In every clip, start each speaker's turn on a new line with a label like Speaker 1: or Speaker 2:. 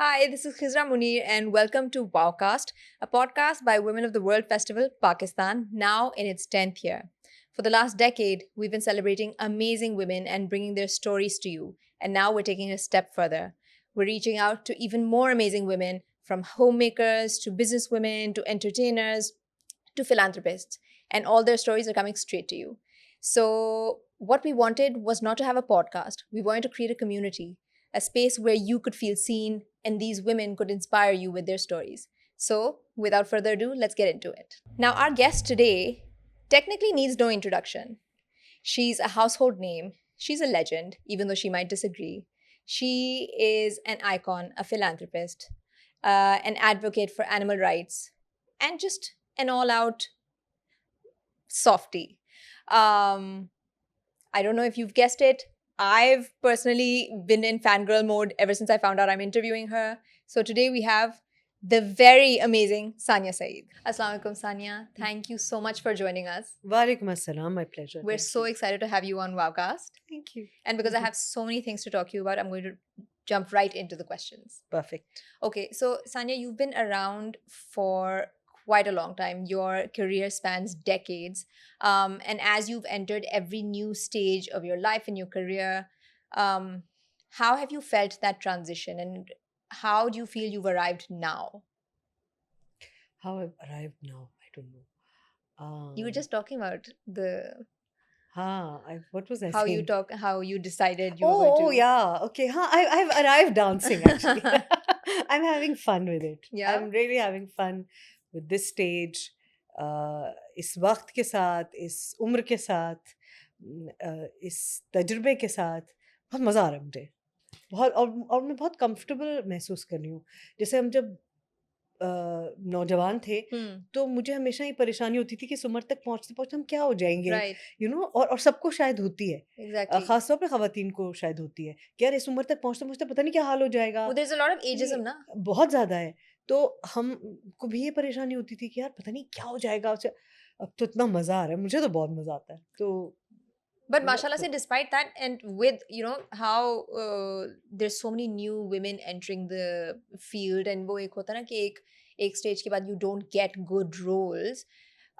Speaker 1: Hi, this is Khizra Munir, and welcome to Wowcast, a podcast by Women of the World Festival, Pakistan, now in its 10th year. For the last decade, we've been celebrating amazing women and bringing their stories to you, and now we're taking it a step further. We're reaching out to even more amazing women, from homemakers to businesswomen to entertainers to philanthropists, and all their stories are coming straight to you. So, what we wanted was not to have a podcast, we wanted to create a community, a space where you could feel seen and these women could inspire you with their stories. So, without further ado, let's get into it. Now, our guest today technically needs no introduction. She's a household name, she's a legend, even though she might disagree. She is an icon, a philanthropist, an advocate for animal rights, and just an all out softie. Um, I don't know if you've guessed it. I've personally been in fangirl mode ever since I found out I'm interviewing her. So today we have the very amazing Sanya Saeed. Assalamu alaikum, Sanya. Thank you so much for joining us.
Speaker 2: Walaikum assalam, my pleasure.
Speaker 1: We're
Speaker 2: Thank
Speaker 1: so
Speaker 2: you.
Speaker 1: excited to have you on Wowcast.
Speaker 2: Thank you.
Speaker 1: And because I have so many things to talk to you about, I'm going to jump right into the questions.
Speaker 2: Perfect.
Speaker 1: Okay, so Sanya, you've been around for quite a long time. Your career spans decades. And as you've entered every new stage of your life and your career, how have you felt that transition and how do you feel you've arrived now?
Speaker 2: How I've arrived now, I don't know.
Speaker 1: You were just talking about the
Speaker 2: What was I
Speaker 1: how you
Speaker 2: saying?
Speaker 1: talk, how you decided you were going to.
Speaker 2: Yeah. Okay. I've arrived dancing actually. I'm having fun with it.
Speaker 1: Yeah.
Speaker 2: I'm really having fun with this stage. इस वक्त के साथ, इस उम्र के साथ, इस तजुर्बे के साथ बहुत मज़ा आ रहा है मुझे बहुत और मैं बहुत कंफर्टेबल महसूस कर रही हूँ जैसे हम जब नौजवान थे तो मुझे हमेशा ये परेशानी होती थी कि इस उम्र तक पहुँचते पहुँचते हम क्या हो जाएंगे
Speaker 1: Right.
Speaker 2: और सबको शायद होती है
Speaker 1: Exactly.
Speaker 2: खासतौर पे खवातीन को शायद होती है कि यार इस उम्र तक पहुँचते पहुँचते पता नहीं क्या हाल हो जाएगा
Speaker 1: Well, there's a lot of ageism, na?
Speaker 2: बहुत ज़्यादा है तो हम को भी ये परेशानी होती थी कि यार पता नहीं क्या हो जाएगा अब तो इतना मज़ा आ रहा है मुझे तो बहुत मज़ा आता है तो
Speaker 1: But mashallah say, despite that, and with how there's so many new women entering the field, and वो एक होता है ना कि एक stage के बाद you don't get good roles,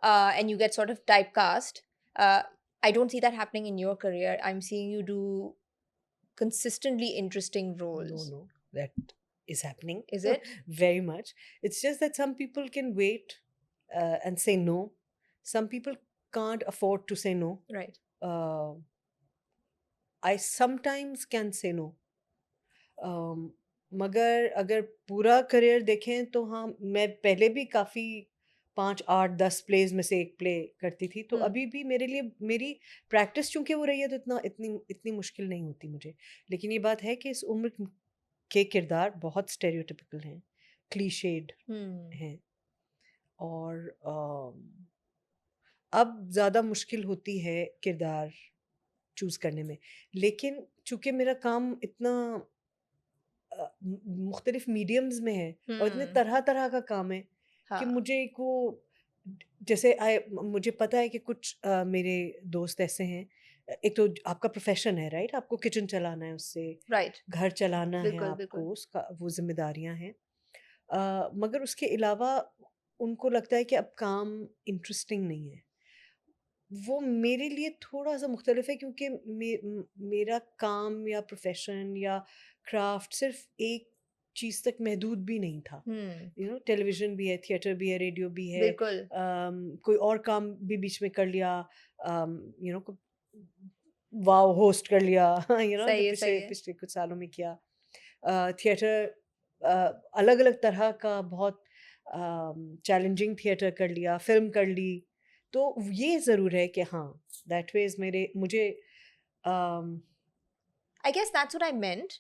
Speaker 1: and you get sort of typecast. I don't see that happening in your career. I'm seeing you do consistently interesting roles.
Speaker 2: no that is happening
Speaker 1: Is it?
Speaker 2: very much. It's just that some people can wait and say no. Some people can't afford to say no.
Speaker 1: Right.
Speaker 2: I sometimes can say no. मगर अगर पूरा career देखें तो हाँ मैं पहले भी काफ़ी 5, 8, 10 प्लेज में से एक प्ले करती थी तो अभी भी मेरे लिए मेरी प्रैक्टिस चूंकि वो रही है तो इतनी मुश्किल नहीं होती मुझे लेकिन ये बात है कि इस उम्र के किरदार बहुत स्टेरियोटिपिकल हैं क्लीशेड हैं और अब ज़्यादा मुश्किल होती है किरदार चूज़ करने में लेकिन चूंकि मेरा काम इतना मुख्तलिफ मीडियम्स में है और इतने तरह तरह का काम है कि मुझे को जैसे मुझे पता है कि कुछ मेरे दोस्त ऐसे हैं एक तो आपका प्रोफेशन है राइट आपको किचन चलाना है उससे
Speaker 1: राइट
Speaker 2: घर चलाना है
Speaker 1: बिल्कुल,
Speaker 2: आपको
Speaker 1: बिल्कुल.
Speaker 2: उसका वो जिम्मेदारियां हैं मगर उसके अलावा उनको लगता है कि अब काम इंटरेस्टिंग नहीं है वो मेरे लिए थोड़ा सा मुख्तलिफ है क्योंकि मेरा काम या प्रोफेशन या क्राफ्ट सिर्फ एक चीज़ तक महदूद भी नहीं था टेलीविज़न भी है थिएटर भी है रेडियो भी है
Speaker 1: बिल्कुल.
Speaker 2: कोई और काम भी बीच में कर लिया यू नो वाव होस्ट कर लिया
Speaker 1: सही है, सही है.
Speaker 2: पिछले कुछ सालों में किया थिएटर अलग अलग तरह का बहुत चैलेंजिंग थिएटर कर लिया फिल्म कर ली तो ये ज़रूर है कि हाँ दैट वेज मुझे
Speaker 1: I guess that's what I meant.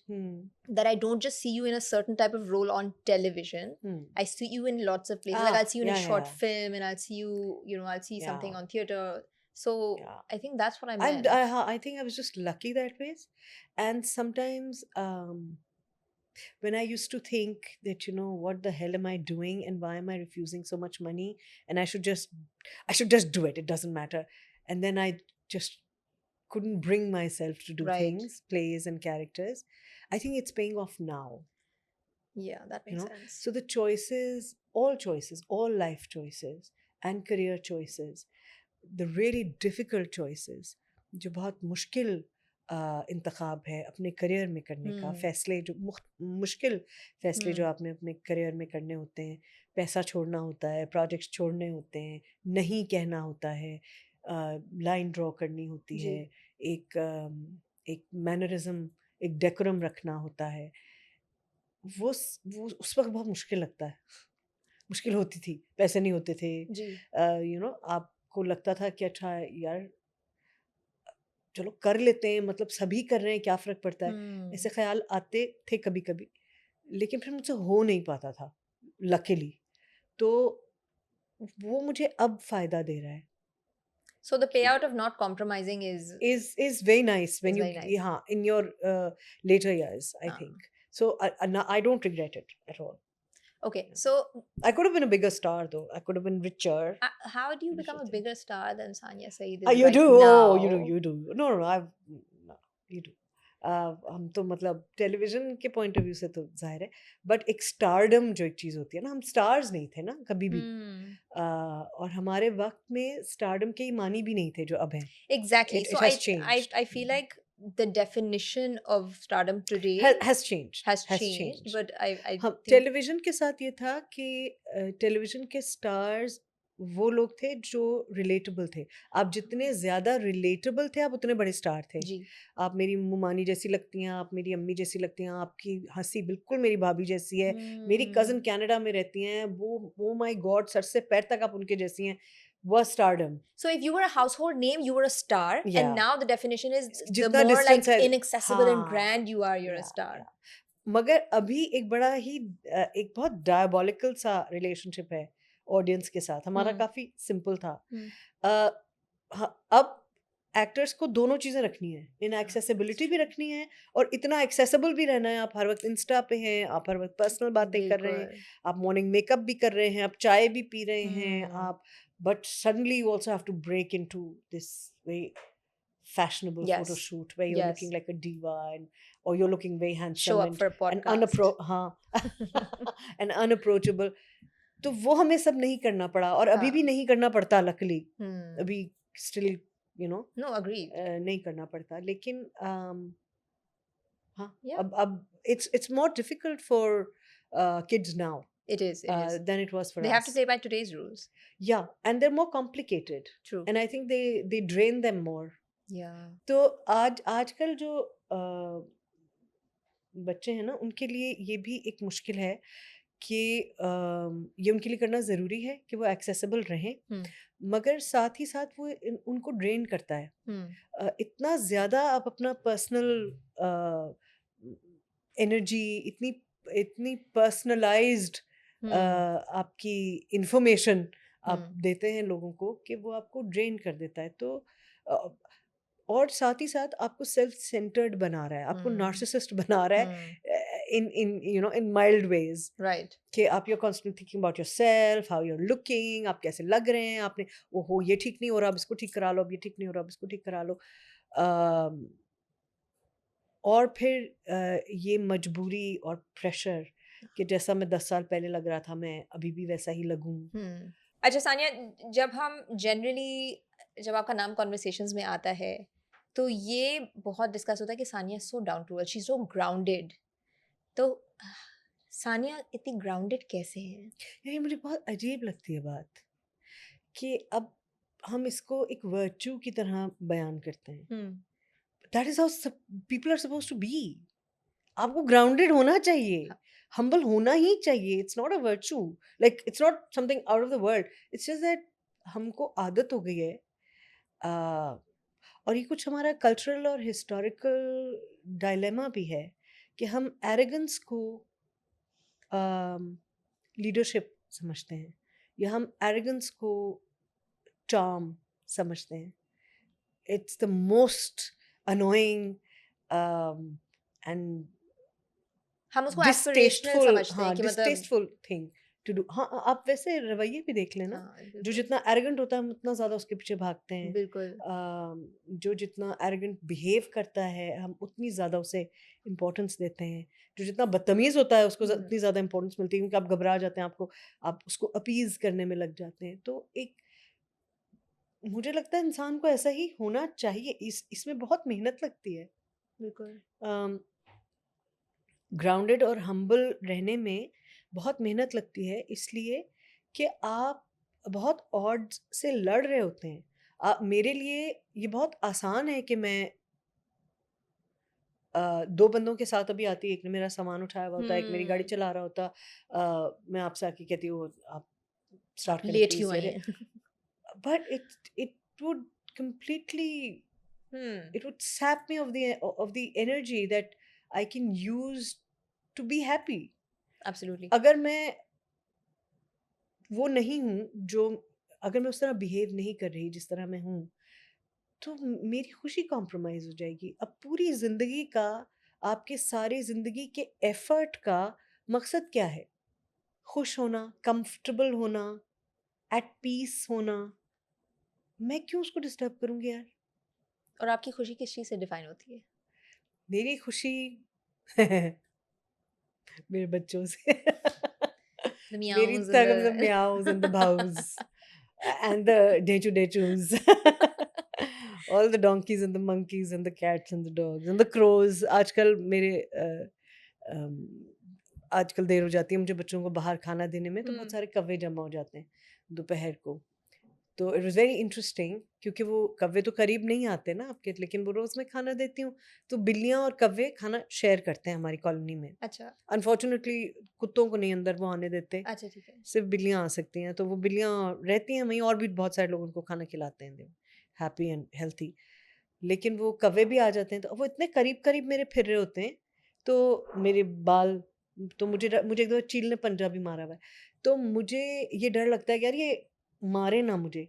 Speaker 1: That I don't just see you in a certain type of role on television. I see you in lots of places. Like I'll see you in a short film, and I'll see you, I'll see something on theater. So I think that's what I meant.
Speaker 2: I think I was just lucky that ways. And sometimes when I used to think that what the hell am I doing and why am I refusing so much money and I should just do it. It doesn't matter. And then I just couldn't bring myself to do things, plays and characters. I think it's paying off now.
Speaker 1: Yeah, that
Speaker 2: you
Speaker 1: makes
Speaker 2: know.
Speaker 1: sense.
Speaker 2: So the choices, all life choices and career choices, the really difficult choices, जो बहुत मुश्किल इंतखाब है अपने career में करने का,
Speaker 1: Hmm.
Speaker 2: फैसले जो मुश्किल फैसले जो
Speaker 1: Hmm.
Speaker 2: आपने अपने करियर में करने होते हैं, पैसा छोड़ना होता है, प्रोजेक्ट्स छोड़ने होते हैं, नहीं कहना होता है, लाइन ड्रॉ करनी होती
Speaker 1: जी.
Speaker 2: है, एक मैनरिज्म, एक डेकोरम रखना होता है, वो उस वक्त बहुत मुश्किल लगता है, मुश्किल होती थी, पैसे नहीं होते थे,
Speaker 1: जी.
Speaker 2: आपको लगता था कि अच्छा यार चलो कर लेते हैं, मतलब सभी कर रहे हैं, क्या फ़र्क पड़ता है,
Speaker 1: Hmm.
Speaker 2: ऐसे ख्याल आते थे कभी कभी, लेकिन फिर मुझसे हो नहीं पाता था लकीली, तो वो मुझे अब फ़ायदा दे रहा है,
Speaker 1: So the payout of not compromising is
Speaker 2: is very nice when you
Speaker 1: very nice.
Speaker 2: हाँ, in your later years I
Speaker 1: हाँ.
Speaker 2: think, so I don't regret it at all.
Speaker 1: Okay, so
Speaker 2: I could have been a bigger star though, I could have been richer.
Speaker 1: how do you become a
Speaker 2: Interesting.
Speaker 1: bigger star than Sania Saeed
Speaker 2: You
Speaker 1: is right
Speaker 2: do,
Speaker 1: now?
Speaker 2: oh you do, no you do. हम तो मतलब television के point of view से तो जाहिर है, but एक stardom जो एक चीज़ होती है ना, हम स्टार्स नहीं थे ना कभी भी,
Speaker 1: Hmm.
Speaker 2: और हमारे वक्त में स्टारडम के मानी भी नहीं थे जो अब हैं.
Speaker 1: Exactly.
Speaker 2: It
Speaker 1: So
Speaker 2: has
Speaker 1: I
Speaker 2: changed.
Speaker 1: feel like the definition of stardom today
Speaker 2: has changed,
Speaker 1: has changed, but I
Speaker 2: हम
Speaker 1: think
Speaker 2: टेलीविजन के साथ ये था कि टेलीविजन के स्टार्स वो लोग थे जो रिलेटेबल थे, आप जितने ज़्यादा रिलेटेबल थे आप उतने बड़े स्टार थे.
Speaker 1: जी.
Speaker 2: आप मेरी मुमानी जैसी लगती हैं, आप मेरी अम्मी जैसी लगती हैं, आपकी हंसी बिल्कुल मेरी भाभी जैसी है, मेरी कज़न
Speaker 1: Hmm.
Speaker 2: कनाडा में रहती हैं, वो माय गॉड सर से पैर तक आप उनके जैसी हैं, वह stardom.
Speaker 1: So if you were a household name, you were a star,
Speaker 2: Yeah.
Speaker 1: and now the definition is the
Speaker 2: जितना
Speaker 1: more like
Speaker 2: डिस्टेंस है,
Speaker 1: inaccessible and
Speaker 2: हाँ,
Speaker 1: grand you are, you're a
Speaker 2: yeah,
Speaker 1: star.
Speaker 2: yeah. मगर अभी एक बड़ा ही एक बहुत diabolical सा रिलेशनशिप है ऑडियंस के साथ, हमारा काफी सिंपल था. अब एक्टर्स को दोनों चीजें रखनी है, इन एक्सेसिबिलिटी भी रखनी है और इतना एक्सेसिबल भी रहना है, आप हर वक्त इंस्टा पे हैं, आप हर वक्त पर्सनल बातें कर रहे हैं, आप मॉर्निंग मेकअप भी कर रहे हैं, आप चाय भी पी रहे हैं, आप but suddenly you also have to break into this way fashionable
Speaker 1: Yes.
Speaker 2: photo shoot where you're
Speaker 1: Yes.
Speaker 2: looking like a diva or you're looking very handsome
Speaker 1: Show up for a podcast.
Speaker 2: and unapproachable. तो वो हमें सब नहीं करना पड़ा और अभी भी नहीं करना पड़ता लकली, अभी still
Speaker 1: no, agreed.
Speaker 2: नहीं करना पड़ता, लेकिन हाँ,
Speaker 1: Yeah.
Speaker 2: अब it's more difficult for kids now.
Speaker 1: It is.
Speaker 2: Than it was for
Speaker 1: they
Speaker 2: us.
Speaker 1: have to play by today's rules.
Speaker 2: Yeah, and they're more complicated.
Speaker 1: True.
Speaker 2: And I think they drain them more.
Speaker 1: Yeah.
Speaker 2: तो आजकल जो बच्चे हैं ना, उनके लिए ये भी एक मुश्किल है कि ये उनके लिए करना ज़रूरी है कि वो एक्सेसिबल रहें, मगर साथ ही साथ वो उनको ड्रेन करता है. इतना ज़्यादा आप अपना पर्सनल एनर्जी, इतनी पर्सनलाइज्ड आपकी इंफॉर्मेशन आप देते हैं लोगों को कि वो आपको ड्रेन कर देता है. तो और साथ ही साथ आपको सेल्फ सेंटर्ड बना रहा है, आपको नार्सिसिस्ट बना रहा है इन माइल्ड वेज,
Speaker 1: राइट,
Speaker 2: कि आप you are constantly thinking about yourself, how you are looking, आप कैसे लग रहे हैं, आपने ओहो ये ठीक नहीं हो रहा, अब इसको ठीक करा लो, अब ये ठीक नहीं हो रहा, अब इसको ठीक करा लो. और फिर ये मजबूरी और प्रेशर कि जैसा मैं 10 साल पहले लग रहा था मैं अभी भी वैसा ही लगूं.
Speaker 1: अच्छा सानिया, जब हम जनरली जब आपका नाम कॉन्वर्सेशंस में आता है तो ये बहुत डिस्कस होता है कि Sania so down to earth, she is so grounded. तो सानिया इतनी ग्राउंडेड कैसे है?
Speaker 2: ये मुझे बहुत अजीब लगती है बात कि अब हम इसको एक वर्च्यू की तरह बयान करते हैं. That is how people are supposed to be. आपको ग्राउंडेड होना चाहिए, हम्बल होना ही चाहिए. It's not a virtue, like it's not something out of the world, it's just that हमको आदत हो गई है. और ये कुछ हमारा कल्चरल और हिस्टोरिकल डायलेमा भी है कि हम एरोगेंस को लीडरशिप समझते हैं, या हम एरोगेंस को चार्म समझते हैं. It's the most annoying and
Speaker 1: हम उसको एस्पिरेशनल समझते हैं कि मतलब
Speaker 2: डिस्टेस्टफुल थिंग टू डू। हाँ, आप वैसे रवैये भी देख लेना,
Speaker 1: हाँ,
Speaker 2: जो
Speaker 1: बिल्कुल,
Speaker 2: जितना एरोगेंट होता है हम उतना ज़्यादा उसके पीछे भागते हैं।
Speaker 1: बिल्कुल।
Speaker 2: जो जितना एरोगेंट बिहेव करता है हम उतनी ज़्यादा उसे इम्पोर्टेंस देते हैं। जो जितना बदतमीज़ होता है उसको
Speaker 1: हुँ,
Speaker 2: उतनी ज़्यादा इम्पोर्टेंस मिलती है, क्योंकि आप घबरा जाते हैं, आप उसको अपीज़ करने में लग जाते हैं। तो एक मुझे लगता है इंसान को ऐसा ही होना चाहिए। इसमें बहुत मेहनत लगती है।
Speaker 1: बिल्कुल।
Speaker 2: ग्राउंडेड और हम्बल रहने में बहुत मेहनत लगती है, इसलिए कि आप बहुत ऑड्स से लड़ रहे होते हैं। मेरे लिए ये बहुत आसान है कि मैं 2 बंदों के साथ अभी आती, एक ने मेरा सामान उठाया हुआ होता, एक मेरी गाड़ी
Speaker 1: हुँ,
Speaker 2: चला रहा होता। मैं आपसे आके कहती हूँ आप
Speaker 1: आप
Speaker 2: स्टार्ट करें
Speaker 1: लेट
Speaker 2: प्लीज़,
Speaker 1: क्यों आई
Speaker 2: अरे!
Speaker 1: हैं?
Speaker 2: But it would completely,
Speaker 1: hmm,
Speaker 2: it would sap me of the energy that I can use to be happy.
Speaker 1: Absolutely.
Speaker 2: अगर मैं वो नहीं हूँ जो, अगर मैं उस तरह बिहेव नहीं कर रही जिस तरह मैं हूँ, तो मेरी खुशी कॉम्प्रोमाइज़ हो जाएगी। अब पूरी ज़िंदगी का, आपके सारे ज़िंदगी के एफ़र्ट का मकसद क्या है? खुश होना, कंफर्टेबल होना, एट पीस होना। मैं क्यों उसको डिस्टर्ब करूँगी यार?
Speaker 1: और आपकी खुशी किस चीज़ से डिफाइन होती है?
Speaker 2: मेरी खुशी मेरे बच्चों से।
Speaker 1: द
Speaker 2: मेरी
Speaker 1: मियाऊज़ एंड
Speaker 2: तरफ the
Speaker 1: the
Speaker 2: meows and the bows and the day-to-day-chus. All the donkeys and the monkeys and the cats and the dogs and the crows. आजकल मेरे अम, आजकल देर हो जाती है मुझे बच्चों को बाहर खाना देने में, तो बहुत
Speaker 1: हुँ,
Speaker 2: सारे कौवे जमा हो जाते हैं दोपहर को। तो इट वाज़ वेरी इंटरेस्टिंग, क्योंकि वो कौवे तो करीब नहीं आते ना आपके, लेकिन वो रोज़ मैं खाना देती हूँ, तो बिल्लियाँ और कौवे खाना शेयर करते हैं हमारी कॉलोनी में।
Speaker 1: अच्छा,
Speaker 2: अनफॉर्चुनेटली कुत्तों को नहीं अंदर वो आने देते,
Speaker 1: अच्छा ठीक है।
Speaker 2: सिर्फ़ बिल्लियाँ आ सकती हैं, तो वो बिल्लियाँ रहती हैं वहीं, और भी बहुत सारे लोग उनको खाना खिलाते हैं, दे हैप्पी एंड हेल्थी। लेकिन वो कौवे भी आ जाते हैं, तो वो इतने करीब-करीब मेरे फिर रहे होते हैं, तो मेरे बाल, तो मुझे एक दफ़ा चील ने पंजा भी मारा हुआ है। तो मुझे ये डर लगता है कि यार ये मारे ना मुझे।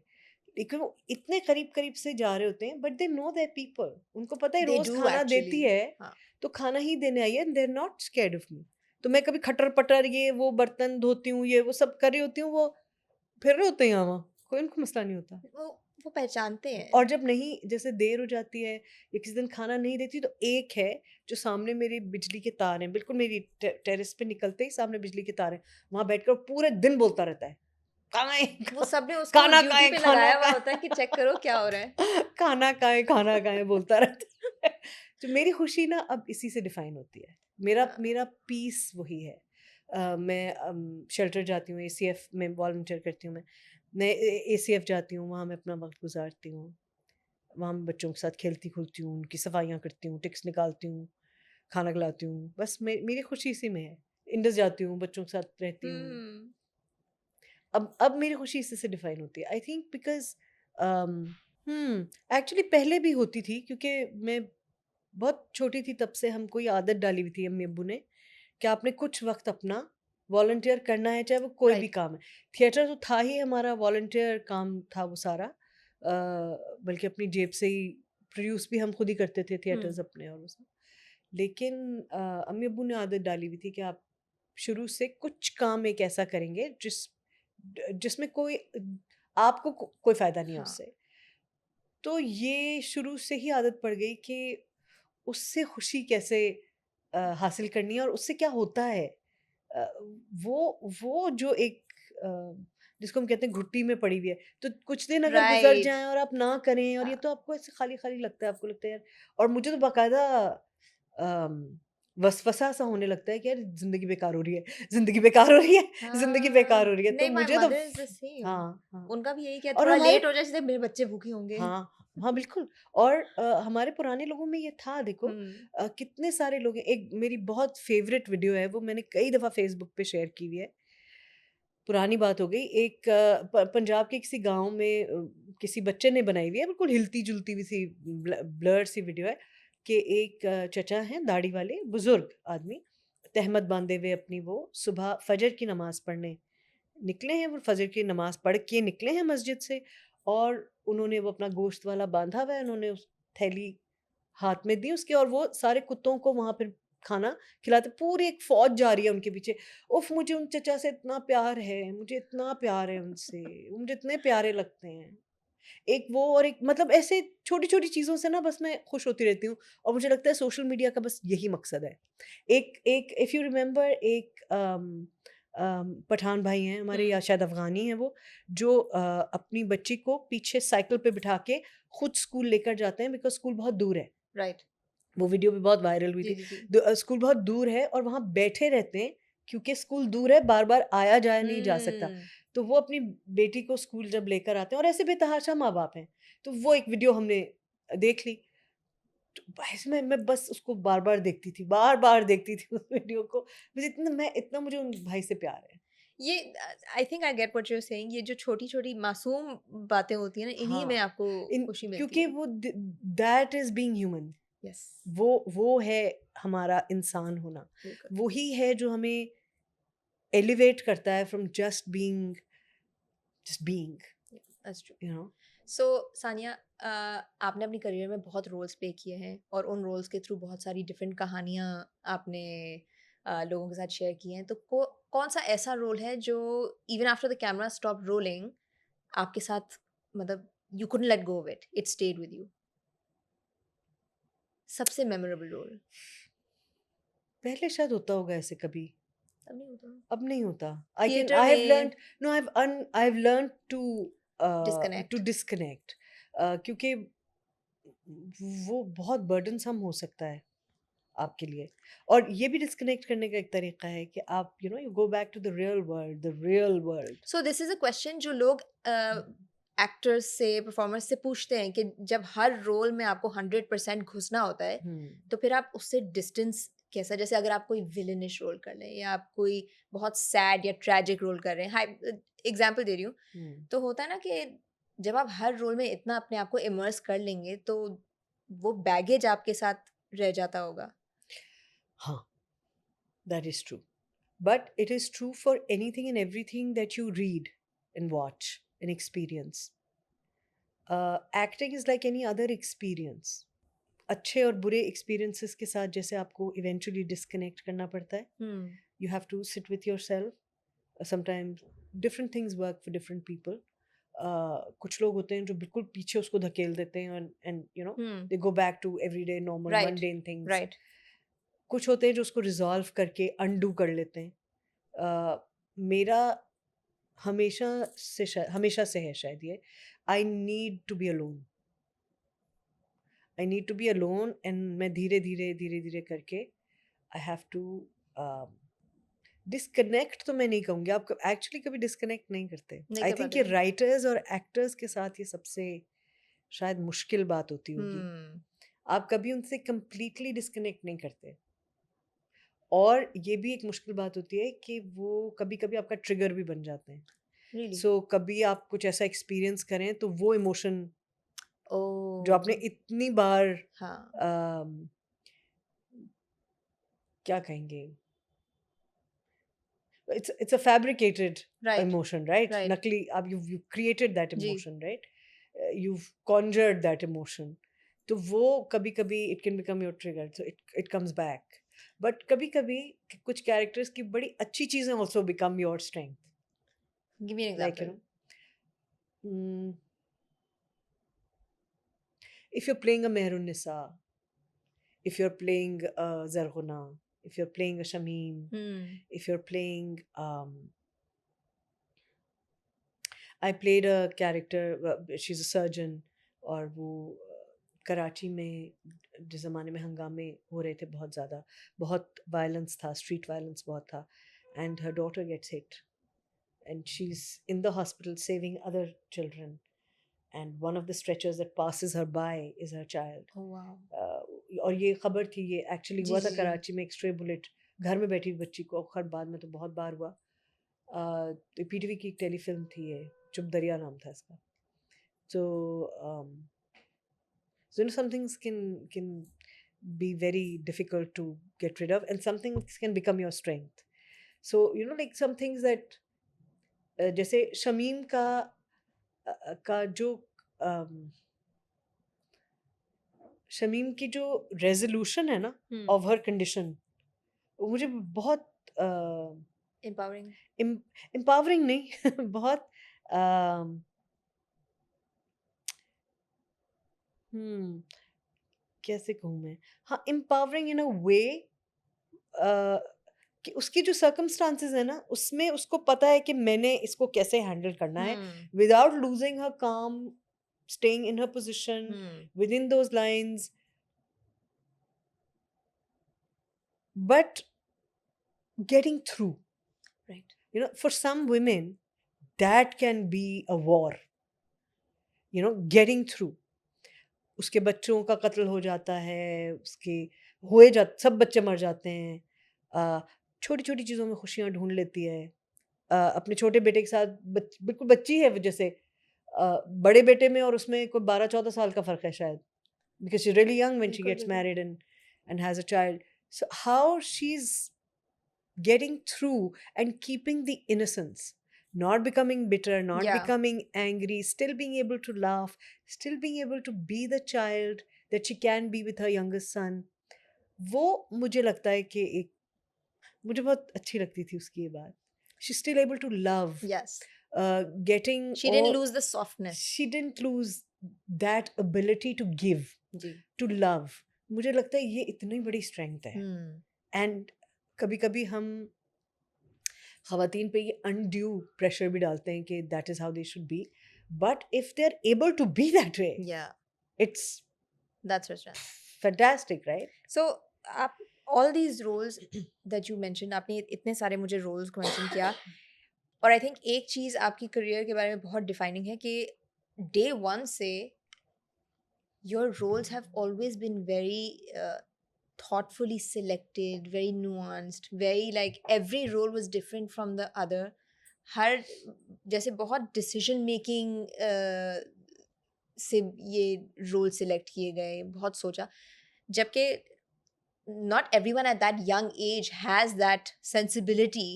Speaker 2: लेकिन वो इतने करीब-करीब से जा रहे होते हैं, but they know their people. उनको पता है
Speaker 1: दे
Speaker 2: रोज़
Speaker 1: डू
Speaker 2: खाना
Speaker 1: एक्चुअली।
Speaker 2: देती है,
Speaker 1: हाँ,
Speaker 2: तो खाना ही देने आई है, and they are not scared of me. तो मैं कभी खटर-पटर ये वो बर्तन धोती हूँ, ये वो सब कर रही होती हूँ, वो फिर रहे होते हैं यहाँ-वहाँ, कोई उनको मसला नहीं होता।
Speaker 1: वो वो पहचानते हैं।
Speaker 2: और जब नहीं, जैसे देर हो जाती है या किसी दिन खाना नहीं देती, तो एक है जो सामने मेरी बिजली के तार हैं, बिल्कुल मेरी टेरेस पे निकलते ही सामने बिजली के तार हैं, वहाँ बैठकर पूरे दिन बोलता रहता है, "कहाँ है?
Speaker 1: वो सबने उसको
Speaker 2: खाना कहाँ
Speaker 1: ड्यूटी
Speaker 2: है?
Speaker 1: पे
Speaker 2: खाना
Speaker 1: लगाया हुआ
Speaker 2: कहाँ
Speaker 1: होता है कि
Speaker 2: है?"
Speaker 1: चेक करो क्या हो रहा है।
Speaker 2: खाना कहाँ है? खाना कहाँ है? बोलता रहता है। तो मेरी खुशी ना अब इसी से डिफाइन होती है। मेरा
Speaker 1: हाँ,
Speaker 2: मेरा पीस वही है। मैं शेल्टर जाती हूँ, एसीएफ में वॉलंटियर करती हूँ मैं। मैं एसीएफ जाती हूँ, वहाँ मैं अपना वक़्त गुज़ारती हूँ। वहाँ मैं बच्चों के साथ खेलती-खुलती हूँ, उनकी सफाइयाँ करती हूँ, टिक्स निकालती हूँ, खाना खिलाती हूँ। बस मेरी खुशी इसी में है। इंडस जाती हूँ, बच्चों के साथ रहती हूँ।
Speaker 1: हुँ,
Speaker 2: अब मेरी खुशी इसी से डिफाइन होती है। आई थिंक बिकॉज़ एक्चुअली पहले भी होती थी, क्योंकि मैं बहुत छोटी थी तब से हमको ये आदत डाली हुई थी अम्मी-अब्बू ने, कि आपने कुछ वक़्त अपना वॉलंटियर करना है, चाहे वो कोई भी
Speaker 1: राइट।
Speaker 2: काम है। थिएटर तो था ही हमारा, वॉलंटियर काम था वो सारा। बल्कि अपनी जेब से ही प्रोड्यूस भी हम खुद ही करते थे
Speaker 1: हुँ,
Speaker 2: थिएटर्स अपने और वो सब। लेकिन अम्मी-अब्बू ने आदत डाली हुई थी कि आप शुरू से कुछ काम एक ऐसा करेंगे जिसमें कोई आपको कोई फ़ायदा नहीं है
Speaker 1: हाँ,
Speaker 2: उससे। तो ये शुरू से ही आदत पड़ गई कि उससे खुशी कैसे हासिल करनी है और उससे क्या होता है। अ, वो जो एक अ, जिसको हम कहते हैं घुट्टी में पड़ी हुई है, तो कुछ दिन अगर गुज़र
Speaker 1: राइट।
Speaker 2: जाएँ और आप ना करें, और ये
Speaker 1: हाँ,
Speaker 2: तो आपको ऐसे खाली-खाली लगता है, आपको लगता है यार, और मुझे तो बाकायदा अम, वसवसा सा होने लगता है कि यार ज़िंदगी बेकार हो रही है, ज़िंदगी बेकार हो रही है, ज़िंदगी बेकार हो
Speaker 1: हाँ,
Speaker 2: रही है। तो
Speaker 1: नहीं माय
Speaker 2: मुझे तो
Speaker 1: मदर इज़ द सेम।
Speaker 2: हाँ, हाँ।
Speaker 1: उनका भी यही कि
Speaker 2: और
Speaker 1: थोड़ा
Speaker 2: हमारे
Speaker 1: लेट हो जाए इसलिए मेरे बच्चे भूखे होंगे।
Speaker 2: हाँ, हाँ, बिल्कुल। और हमारे पुराने लोगों में ये था, देखो
Speaker 1: हुँ,
Speaker 2: कितने सारे लोग हैं। एक मेरी बहुत फ़ेवरेट वीडियो है, वो मैंने कई दफ़ा फ़ेसबुक पे शेयर की हुई है। पुरानी बात हो गई, एक पंजाब के किसी गाँव में किसी बच्चे ने बनाई हुई है, बिल्कुल हिलती-जुलती हुई सी ब्लर सी वीडियो है, कि एक चचा हैं दाढ़ी वाले, बुज़ुर्ग आदमी, तहमद बाँधे हुए अपनी, वो सुबह फ़जर की नमाज़ पढ़ने निकले हैं, वो फ़जर की नमाज़ पढ़ के निकले हैं मस्जिद से, और उन्होंने वो अपना गोश्त वाला बाँधा हुआ है, उन्होंने उस थैली हाथ में दी उसके, और वो सारे कुत्तों को वहाँ पर खाना खिलाते, पूरी एक फौज जा रही है उनके पीछे। उफ, मुझे उन चचा से इतना प्यार है, मुझे इतना प्यार है उनसे, वो मुझे इतने प्यारे लगते हैं। एक वो, और एक मतलब ऐसे छोटी छोटी चीज़ों से ना बस मैं खुश होती रहती हूँ, और मुझे लगता है सोशल मीडिया का बस यही मकसद है। एक एक इफ़ यू रिमेंबर, एक पठान भाई हैं हमारे, या शायद अफ़गानी हैं वो, जो अपनी बच्ची को पीछे साइकिल पे बिठा के खुद स्कूल लेकर जाते हैं, बिकॉज़ स्कूल बहुत दूर है।
Speaker 1: राइट।
Speaker 2: वो वीडियो भी बहुत वायरल हुई
Speaker 1: जी
Speaker 2: थी।
Speaker 1: जी जी।
Speaker 2: स्कूल बहुत दूर है और वहाँ बैठे रहते हैं, क्योंकि स्कूल दूर है, बार-बार आया जाया नहीं जा सकता। तो वो अपनी बेटी को स्कूल जब लेकर आते हैं, और ऐसे बेतहाशा माँ-बाप हैं, तो वो एक वीडियो हमने देख ली। तो बस मैं बस उसको बार-बार देखती थी, बार-बार देखती थी उस वीडियो को। इतना मुझे उन भाई से प्यार है।
Speaker 1: ये I think I get what you are saying, ये जो छोटी-छोटी मासूम बातें होती हैं ना, इन्हीं में
Speaker 2: हाँ,
Speaker 1: आपको
Speaker 2: इन
Speaker 1: खुशी मिलती
Speaker 2: क्योंकि
Speaker 1: है।
Speaker 2: वो that is being human.
Speaker 1: Yes,
Speaker 2: वो है हमारा इंसान होना।
Speaker 1: बिल्कुल।
Speaker 2: वही है जो हमें एलिवेट करता है from just being,
Speaker 1: that's true.
Speaker 2: You know.
Speaker 1: So Sania, आपने अपनी करियर में बहुत रोल्स प्ले किए हैं और उन रोल्स के थ्रू बहुत सारी डिफरेंट कहानियाँ आपने लोगों के साथ शेयर की हैं। तो कौन सा ऐसा रोल है जो even after the camera stop rolling आपके साथ, मतलब you couldn't let go of it, it stayed with you? सबसे मेमोरेबल रोल?
Speaker 2: पहले शायद होता होगा ऐसे कभी,
Speaker 1: तब नहीं होता?
Speaker 2: अब नहीं होता।
Speaker 1: थिएटर
Speaker 2: आई हैव
Speaker 1: में
Speaker 2: learned, no, I have learned to
Speaker 1: disconnect?
Speaker 2: Disconnect, क्योंकि वो बहुत बर्डनसम हो सकता है आपके लिए। और ये भी डिस्कनेक्ट करने का एक तरीका है कि आप you go back to the real world.
Speaker 1: So this is a question जो लोग एक्टर्स से, परफॉर्मर्स से पूछते हैं कि जब हर रोल में आपको 100% घुसना होता है, तो फिर आप उससे डिस्टेंस कैसा, जैसे अगर आप कोई विलेनिश रोल कर लें या आप कोई बहुत सैड या ट्रेजिक रोल कर रहे हैं, हाई एग्जांपल दे रही हूँ, तो होता है ना कि जब आप हर रोल में इतना अपने आप को इमर्स कर लेंगे तो वो बैगेज आपके साथ रह जाता होगा।
Speaker 2: हाँ, that is true, but it is true for anything and everything that you read and watch and experience. Acting is like any other experience. अच्छे और बुरे experiences के साथ जैसे आपको eventually disconnect करना पड़ता है, you have to sit with yourself. Sometimes different things work for different people. कुछ लोग होते हैं जो बिल्कुल पीछे उसको धकेल देते हैं, and you know they go back to everyday normal
Speaker 1: right,
Speaker 2: mundane things.
Speaker 1: Right.
Speaker 2: कुछ होते हैं जो उसको रिजॉल्व करके undo कर लेते हैं। मेरा हमेशा से है शायद ये, I need to be alone, and मैं धीरे धीरे धीरे धीरे करके आई हैव टू डिस्कनेक्ट, तो मैं नहीं कहूँगी, आप एक्चुअली कभी डिस्कनेक्ट नहीं करते।
Speaker 1: नहीं
Speaker 2: आई
Speaker 1: कर
Speaker 2: थिंक
Speaker 1: पाते
Speaker 2: ये
Speaker 1: ना।
Speaker 2: राइटर्स और एक्टर्स के साथ ये सबसे शायद मुश्किल बात होती होगी। आप कभी उनसे कंप्लीटली डिस्कनेक्ट नहीं करते, और ये भी एक मुश्किल बात होती है कि वो कभी कभी आपका ट्रिगर भी बन जाते हैं।
Speaker 1: रियली?
Speaker 2: सो कभी आप कुछ ऐसा एक्सपीरियंस करें तो वो इमोशन जो आपने
Speaker 1: ओह!
Speaker 2: इतनी बार
Speaker 1: हाँ,
Speaker 2: क्या कहेंगे, it's a fabricated
Speaker 1: right,
Speaker 2: emotion, right?
Speaker 1: Right.
Speaker 2: नकली, आप यू क्रिएटेड दैट
Speaker 1: जी।
Speaker 2: Emotion, right? You conjured that emotion, तो वो कभी कभी it can become your trigger, so it comes back. But कभी कभी कुछ कैरेक्टर्स की बड़ी अच्छी चीजें also become your strength,
Speaker 1: give me an
Speaker 2: like
Speaker 1: example.
Speaker 2: if you're playing a Mehrun Nisa, if you're playing a Zarghuna, if you're playing a Shamim, if you're playing, I played a character, she's a surgeon, और वो कराची में जिस ज़माने में हंगामे हो रहे थे बहुत ज़्यादा, बहुत वायलेंस था, स्ट्रीट वायलेंस बहुत था, and her daughter gets hit and she's in the hospital saving other children, and one of the stretchers that passes her by is her child.
Speaker 1: Oh wow!
Speaker 2: और ये खबर थी, ये एक्चुअली
Speaker 1: जी,
Speaker 2: हुआ
Speaker 1: जी,
Speaker 2: था
Speaker 1: जी।
Speaker 2: कराची में, एक स्ट्रे बुलेट घर में बैठी बच्ची को, और बाद में तो बहुत बार हुआ। तो पीटीवी की एक टेलीफिल्म थी ये, चुप दरिया नाम था इसका। तो so some things can be very difficult to get rid of, and some things can become your strength. So like some things that जैसे शमीम का जो शमीम की जो रेजोल्यूशन है ना
Speaker 1: हुँ,
Speaker 2: of her condition, मुझे बहुत
Speaker 1: empowering.
Speaker 2: एम्पावरिंग नहीं बहुत कैसे कहूँ मैं, हाँ एम्पावरिंग इन अ वे कि उसकी जो सर्कमस्टांसेस है ना उसमें उसको पता है कि मैंने इसको कैसे हैंडल करना है विदाउट लूजिंग हर काम, staying in her position with in those lines, but getting through,
Speaker 1: Right.
Speaker 2: you know, for some women that can be a war, you know, getting through. उसके बच्चों का कत्ल हो जाता है, उसके हुए जा सब बच्चे मर जाते हैं, छोटी छोटी चीज़ों में खुशियाँ ढूंढ लेती है, अपने छोटे बेटे के साथ बिल्कुल बच्ची है जैसे, बड़े बेटे में और उसमें कोई 12-14 साल का फ़र्क है शायद, because she's really young when she
Speaker 1: बिल्कुल,
Speaker 2: gets
Speaker 1: बिल्कुल.
Speaker 2: married and has a child. So how she's getting through and keeping the innocence, not becoming bitter, not
Speaker 1: Yeah.
Speaker 2: becoming angry, still being able to laugh, still being able to be the child that she can be with her youngest son. वो मुझे लगता है कि एक मुझे बहुत अच्छी लगती थी उसकी ये बात. She's still able to love,
Speaker 1: Yes.
Speaker 2: getting
Speaker 1: She didn't lose the softness.
Speaker 2: she didn't lose that ability to give,
Speaker 1: ji.
Speaker 2: to love. मुझे लगता है ये इतनी बड़ी strength है. And कभी कभी हम ख़वातीन पे ये अनड्यू प्रेशर भी डालते हैं कि that is how they should be, but if they are able to be that way,
Speaker 1: Yeah.
Speaker 2: It's
Speaker 1: That's her strength.
Speaker 2: Fantastic, right?
Speaker 1: So, आप all these roles that you mentioned, आपने इतने सारे मुझे roles को mention किया, और I think एक चीज़ आपकी करियर के बारे में बहुत डिफाइनिंग है कि डे वन से your roles have always been very thoughtfully selected, very nuanced, very like every role was different from the other. हर जैसे बहुत डिसीजन मेकिंग से ये रोल सिलेक्ट किए गए, बहुत सोचा, जबकि not everyone at that young age has that sensibility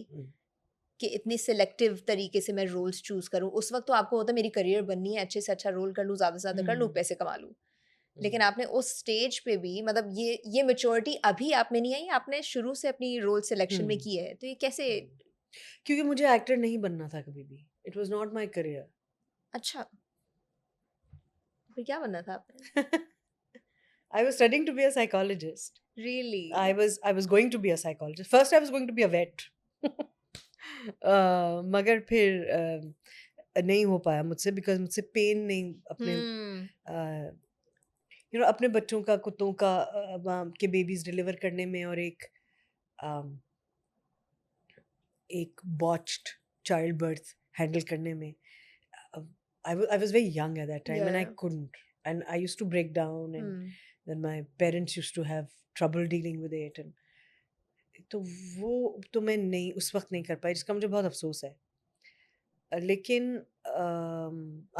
Speaker 1: कि इतने सिलेक्टिव तरीके से मैं रोल्स चूज करूँ. उस वक्त तो आपको होता है मेरी करियर बननी है, अच्छे से अच्छा रोल कर लूँ, ज़्यादा से ज़्यादा कर लूँ, पैसे कमा लूँ. लेकिन आपने उस स्टेज पे भी मतलब ये मैच्योरिटी अभी आप में नहीं आई, आपने शुरू से अपनी रोल सिलेक्शन में की है, तो ये कैसे?
Speaker 2: क्योंकि मुझे एक्टर नहीं बनना था कभी भी. It was not my career.
Speaker 1: अच्छा, फिर क्या बनना था आपने?
Speaker 2: I was studying to be a psychologist.
Speaker 1: Really?
Speaker 2: I was going to be a psychologist. First I was going to be a vet. मगर फिर नहीं हो पाया मुझसे, बिकॉज मुझसे पेन नहीं अपने यू नो अपने बच्चों का, कुत्तों का, के बेबीज डिलीवर करने में और एक बॉच्ड चाइल्ड बर्थ हैंडल करने में. I was very young at that time, and I
Speaker 1: Yeah.
Speaker 2: couldn't, and I used to break down, and then my parents used to have trouble dealing with it, and तो वो तो मैं नहीं उस वक्त नहीं कर पाई, जिसका मुझे बहुत अफसोस है. लेकिन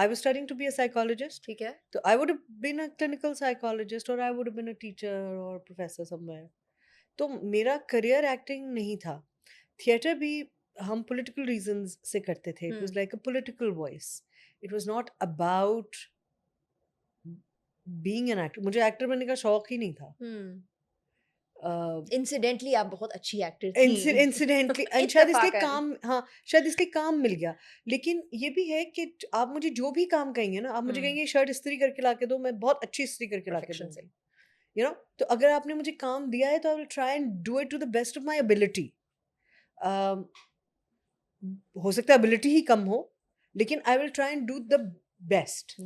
Speaker 2: I was studying to be a psychologist.
Speaker 1: ठीक है.
Speaker 2: So I would have been a clinical psychologist, or I would have been a teacher or professor somewhere. तो मेरा करियर एक्टिंग नहीं था. थिएटर भी हम political reasons से करते थे. It was like a political voice. It was not about being an actor. मुझे एक्टर बनने का शौक ही नहीं था.
Speaker 1: इंसिडेंटली आप बहुत अच्छी एक्टर थी.
Speaker 2: इंसिडेंटली शायद इसलिए
Speaker 1: इत्तेफाकन.
Speaker 2: काम, हाँ शायद इसलिए काम मिल गया. लेकिन ये भी है कि आप मुझे जो भी काम कहेंगे ना, आप मुझे कहेंगे शर्ट इस्त्री करके ला के दो, मैं बहुत अच्छी इस्त्री करके ला के
Speaker 1: Perfection से.
Speaker 2: दूंगी. यू नो, तो अगर आपने मुझे काम दिया है तो I will try and do it to the best of my ability. हो सकता है एबिलिटी ही कम हो, लेकिन I will try and do the best.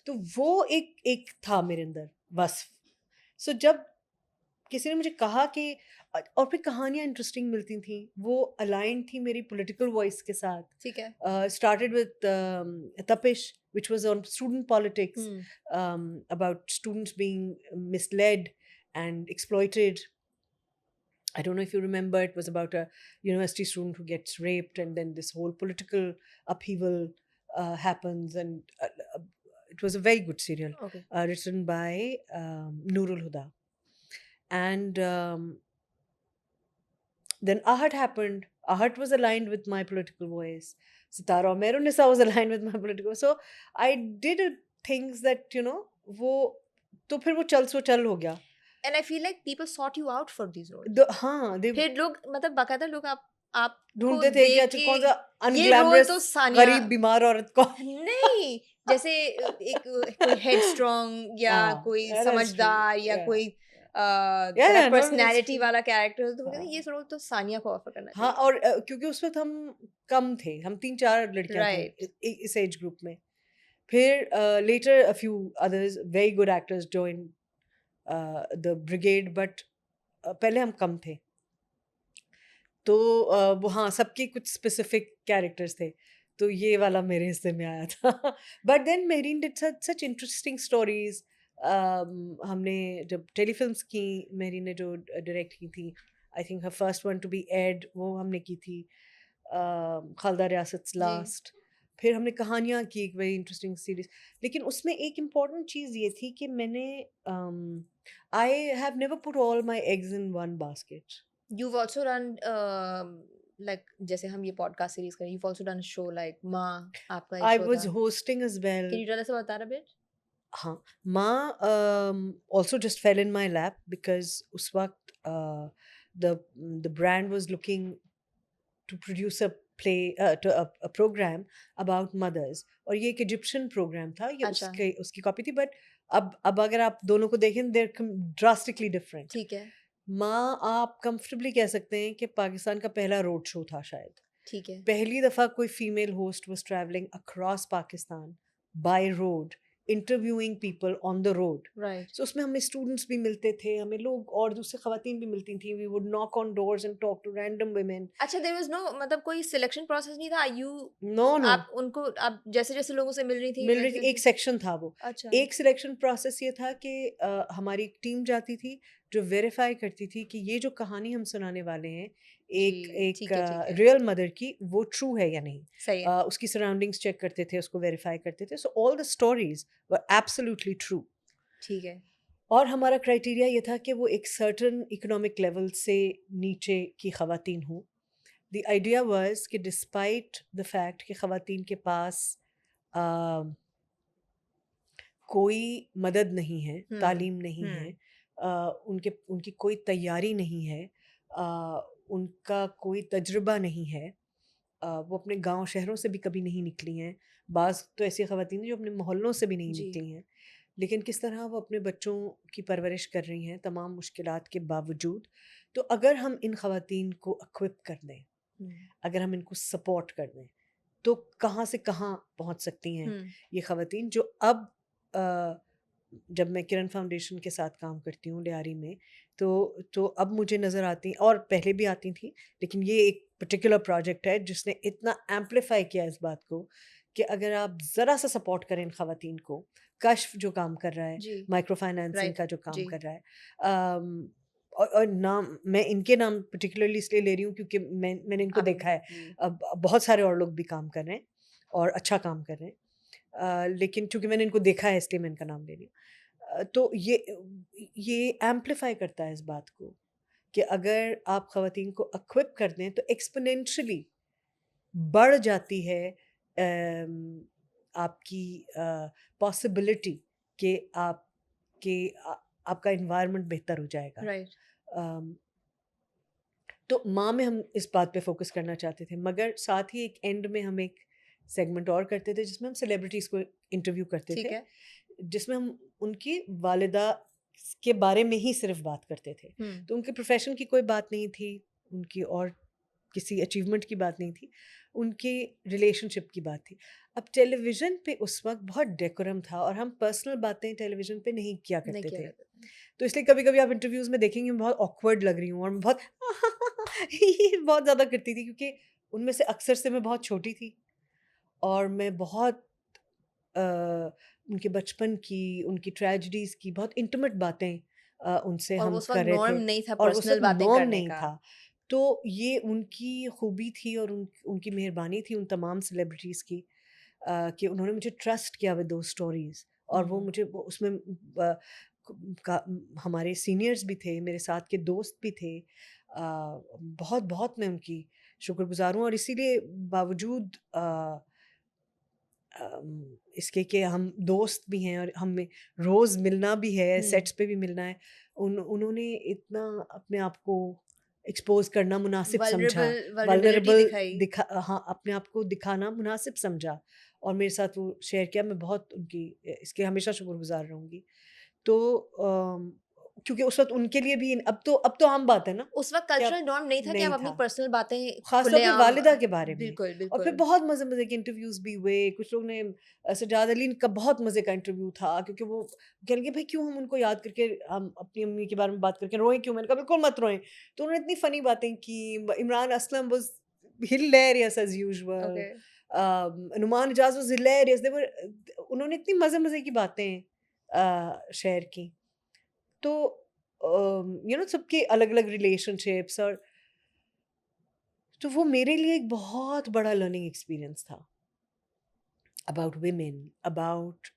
Speaker 2: तो वो एक था मेरे अंदर वस्फ. सो जब किसी ने मुझे कहा कि, और फिर कहानियाँ इंटरेस्टिंग मिलती थी, वो अलाइन थी मेरी पॉलिटिकल वॉइस के साथ.
Speaker 1: ठीक है.
Speaker 2: स्टार्टेड विद तपिश, which was on student politics, about students being misled and exploited. I don't know if you remember, it was about a university student who gets raped, and then this whole political upheaval happens, and it was a very good serial.
Speaker 1: Okay.
Speaker 2: Written by Noorul Huda. And then Ahat happened. Ahat was aligned with my political voice. Sitara Merunisa was aligned with my political voice. So I did things that, वो तो फिर वो चल हो गया.
Speaker 1: and I feel like people sought you out for these roles.
Speaker 2: हाँ दे
Speaker 1: फिर लोग मतलब बाकायदा लोग आप
Speaker 2: ढूंढते थे कि
Speaker 1: देख
Speaker 2: अच्छा
Speaker 1: के
Speaker 2: कौन सा
Speaker 1: ये रोल तो
Speaker 2: अनग्लैमरस
Speaker 1: सानिया
Speaker 2: गरीब बीमार औरत को
Speaker 1: नहीं जैसे एक कोई हेडस्ट्रॉन्ग या
Speaker 2: हाँ
Speaker 1: कोई
Speaker 2: yeah, that's true.
Speaker 1: समझदार या
Speaker 2: Yeah.
Speaker 1: कोई
Speaker 2: Yeah,
Speaker 1: तरह
Speaker 2: yeah, no, that's
Speaker 1: personality
Speaker 2: true.
Speaker 1: वाला कैरेक्टर तो वो कहते
Speaker 2: हाँ
Speaker 1: हैं, ये रोल तो सानिया को ऑफर करना
Speaker 2: हाँ
Speaker 1: चाहिए.
Speaker 2: और क्योंकि उस वक्त हम कम थे, हम 3-4 लड़कियां
Speaker 1: Right.
Speaker 2: थी इस एज ग्रुप में. फिर later a few others very good actors joined the brigade, but पहले हम कम थे. तो वो हाँ सबके कुछ स्पेसिफिक कैरेक्टर्स थे, तो ये वाला मेरे हिस्से में आया था. But then Mehreen did such interesting stories. हमने जब टेलीफिल्म्स की, मेरीन ने जो डायरेक्ट की थी, I think her first one to be ad, वो हमने की थी. खालदा रियासत
Speaker 1: जी.
Speaker 2: लास्ट. फिर हमने कहानियाँ की, एक वेरी इंटरेस्टिंग सीरीज. लेकिन उसमें एक इम्पॉर्टेंट चीज़ ये थी कि मैंने I have never put all my eggs in one basket.
Speaker 1: You've also run like जैसे हम ये podcast series करें, you've also done a show like माँ, आपका एक
Speaker 2: I
Speaker 1: show
Speaker 2: was
Speaker 1: था.
Speaker 2: hosting as well.
Speaker 1: Can you tell us about that a bit?
Speaker 2: हाँ, माँ also just fell in my lap because उस वक्त the brand was looking to produce a play to a program about mothers, और ये एक Egyptian program था, ये
Speaker 1: अच्छा.
Speaker 2: उसकी कॉपी थी. बट अब अगर आप दोनों को देखें, they're drastically different.
Speaker 1: ठीक है.
Speaker 2: माँ आप कंफर्टेबली कह सकते हैं कि पाकिस्तान का पहला रोड शो था शायद.
Speaker 1: ठीक है.
Speaker 2: पहली दफ़ा कोई female host was travelling across Pakistan by road, interviewing people on the road.
Speaker 1: Right.
Speaker 2: सो उसमें हमें स्टूडेंट्स भी मिलते थे, हमें लोग और दूसरे ख़वातीन भी मिलती थी. We would knock on doors and talk to random women.
Speaker 1: अच्छा, there was no मतलब कोई सिलेक्शन प्रोसेस नहीं था.
Speaker 2: नो
Speaker 1: आप उनको आप जैसे जैसे लोगों से मिल रही थी
Speaker 2: मिल रही थी, एक सेक्शन था वो.
Speaker 1: अच्छा.
Speaker 2: एक सिलेक्शन प्रोसेस ये था कि हमारी एक टीम जाती थी जो वेरीफाई करती थी कि ये जो कहानी हम सुनाने वाले हैं एक
Speaker 1: जी, ठीक है.
Speaker 2: रियल मदर की, वो ट्रू है या नहीं.
Speaker 1: सही है.
Speaker 2: उसकी सराउंडिंग्स चेक करते थे, उसको वेरीफाई करते थे. So all the stories were absolutely true.
Speaker 1: ठीक है.
Speaker 2: और हमारा क्राइटेरिया ये था कि वो एक सर्टन इकोनॉमिक लेवल से नीचे की ख़वातीन हों. द आइडिया वाज कि डिस्पाइट द फैक्ट कि ख़वातीन के पास कोई मदद नहीं है, तालीम नहीं है, उनकी कोई तैयारी नहीं है, उनका कोई तजुर्बा नहीं है, वो अपने गांव शहरों से भी कभी नहीं निकली हैं. बाज़ तो ऐसी ख़वातीन हैं जो अपने मोहल्लों से भी नहीं
Speaker 1: जी.
Speaker 2: निकली हैं, लेकिन किस तरह वो अपने बच्चों की परवरिश कर रही हैं तमाम मुश्किलात के बावजूद. तो अगर हम इन ख़वातीन को इक्विप कर दें, अगर हम इनको सपोर्ट कर दें, तो कहाँ से कहाँ पहुँच सकती हैं ये ख़वातीन. जो अब जब मैं किरण फाउंडेशन के साथ काम करती हूँ लियारी में, तो अब मुझे नज़र आती, और पहले भी आती थी, लेकिन ये एक पर्टिकुलर प्रोजेक्ट है जिसने इतना एम्पलीफाई किया इस बात को कि अगर आप ज़रा सा सपोर्ट करें इन ख़वातीन को. कश्फ जो काम कर रहा है,
Speaker 1: जी.
Speaker 2: Micro financing
Speaker 1: Right.
Speaker 2: का जो काम
Speaker 1: जी.
Speaker 2: कर रहा है, और नाम मैं इनके नाम पर्टिकुलरली इसलिए ले रही हूँ क्योंकि मैंने इनको देखा है. अब बहुत सारे और लोग भी काम कर रहे हैं और अच्छा काम कर रहे हैं, लेकिन चूंकि मैंने इनको देखा है इसलिए मैं इनका नाम ले रही हूँ. तो ये एम्पलीफाई करता है इस बात को कि अगर आप ख़वातीन को इक्विप कर दें तो एक्सपोनेंशियली बढ़ जाती है आपकी पॉसिबिलिटी कि आपका इन्वायरमेंट बेहतर हो जाएगा.
Speaker 1: Right.
Speaker 2: तो माँ में हम इस बात पे फोकस करना चाहते थे, मगर साथ ही एक एंड में हम एक सेगमेंट और करते थे जिसमें हम सेलिब्रिटीज़ को इंटरव्यू करते
Speaker 1: ठीक
Speaker 2: थे,
Speaker 1: है.
Speaker 2: जिसमें हम उनकी वालिदा के बारे में ही सिर्फ बात करते थे. तो उनके प्रोफेशन की कोई बात नहीं थी, उनकी और किसी अचीवमेंट की बात नहीं थी, उनके रिलेशनशिप की बात थी. अब टेलीविज़न पे उस वक्त बहुत डेकोरम था और हम पर्सनल बातें टेलीविज़न पे नहीं किया
Speaker 1: नहीं
Speaker 2: करते
Speaker 1: किया
Speaker 2: थे.
Speaker 1: करते थे.
Speaker 2: तो इसलिए कभी-कभी आप इंटरव्यूज़ में देखेंगे मैं बहुत ऑकवर्ड लग रही हूँ और मैं बहुत ये बहुत ज़्यादा करती थी क्योंकि उनमें से अक्सर से मैं बहुत छोटी थी और मैं बहुत उनके बचपन की, उनकी ट्रेजेडीज़ की बहुत इंटिमेट बातें उनसे
Speaker 1: और
Speaker 2: हम
Speaker 1: उस
Speaker 2: कर
Speaker 1: वक्त
Speaker 2: रहे
Speaker 1: नॉर्म
Speaker 2: थे,
Speaker 1: नहीं था
Speaker 2: और उस
Speaker 1: पर्सनल
Speaker 2: वक्त
Speaker 1: बातें
Speaker 2: नॉर्म
Speaker 1: करने
Speaker 2: नहीं
Speaker 1: का.
Speaker 2: था. तो ये उनकी खूबी थी और उनकी मेहरबानी थी उन तमाम सेलिब्रिटीज़ की, कि उन्होंने मुझे ट्रस्ट किया विद दोज स्टोरीज़. और वो मुझे उसमें हमारे सीनियर्स भी थे, मेरे साथ के दोस्त भी थे. बहुत बहुत मैं उनकी शुक्रगुजार हूँ और इसीलिए बावजूद इसके कि हम दोस्त भी हैं और हमें रोज़ मिलना भी है, सेट्स पे भी मिलना है, उन्होंने इतना अपने आप को एक्सपोज करना मुनासिब समझा,
Speaker 1: vulnerability
Speaker 2: वल्नरेबल
Speaker 1: दिखाई।
Speaker 2: दिखा, हाँ, अपने आप को दिखाना मुनासिब समझा और मेरे साथ वो शेयर किया। मैं बहुत उनकी इसके हमेशा शुक्रगुजार रहूँगी। तो क्योंकि उस वक्त उनके लिए भी अब तो आम बात है ना
Speaker 1: उस वक्त
Speaker 2: कि अब
Speaker 1: कल्चरल नॉर्म नहीं था कि आप
Speaker 2: नहीं
Speaker 1: अपनी
Speaker 2: था,
Speaker 1: पर्सनल बातें
Speaker 2: खासतौर पे
Speaker 1: खुलेआम।
Speaker 2: वालिदा के बारे में।
Speaker 1: बिल्कुल
Speaker 2: और फिर
Speaker 1: बिल्कुल।
Speaker 2: बहुत मज़े मज़े के इंटरव्यूज़ भी हुए। कुछ लोग ने सजाद अली का बहुत मज़े का इंटरव्यू था, क्योंकि वो कह लगे भाई क्यों हम उनको याद करके हम अपनी अम्मी के बारे में बात करके रोएं क्यों? मैंने कहा बिल्कुल मत रोएं। तो उन्होंने इतनी फ़नी बातें की। Imran Aslam was hilarious as usual.
Speaker 1: Okay.
Speaker 2: Nauman Ijaz was hilarious. उन्होंने इतनी मज़े मज़े की बातें शेयर की। तो सबके अलग अलग रिलेशनशिप्स, और तो वो मेरे लिए एक बहुत बड़ा लर्निंग एक्सपीरियंस था about women, about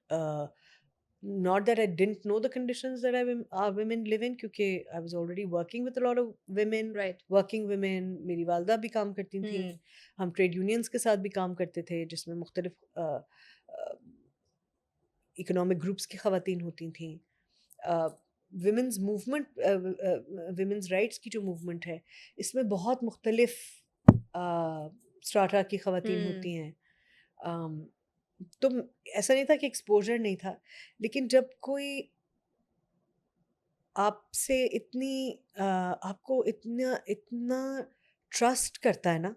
Speaker 2: not that I didn't know the conditions that our women live in, क्योंकि I was already working with a lot of women,
Speaker 1: right.
Speaker 2: working women। मेरी वालदा भी काम करती थी, हम ट्रेड यूनियंस के साथ भी काम करते थे जिसमें मुख्तलिफ इकोनॉमिक ग्रुप्स की ख़वातीन होती थी। विमेंस मूवमेंट, विमेंस राइट्स की जो मूवमेंट है, इसमें बहुत मुख्तलिफ स्ट्राटा की ख़वातीन होती हैं। अम, तो ऐसा नहीं था कि एक्सपोजर नहीं था, लेकिन जब कोई आपसे आपको इतना इतना ट्रस्ट करता है ना,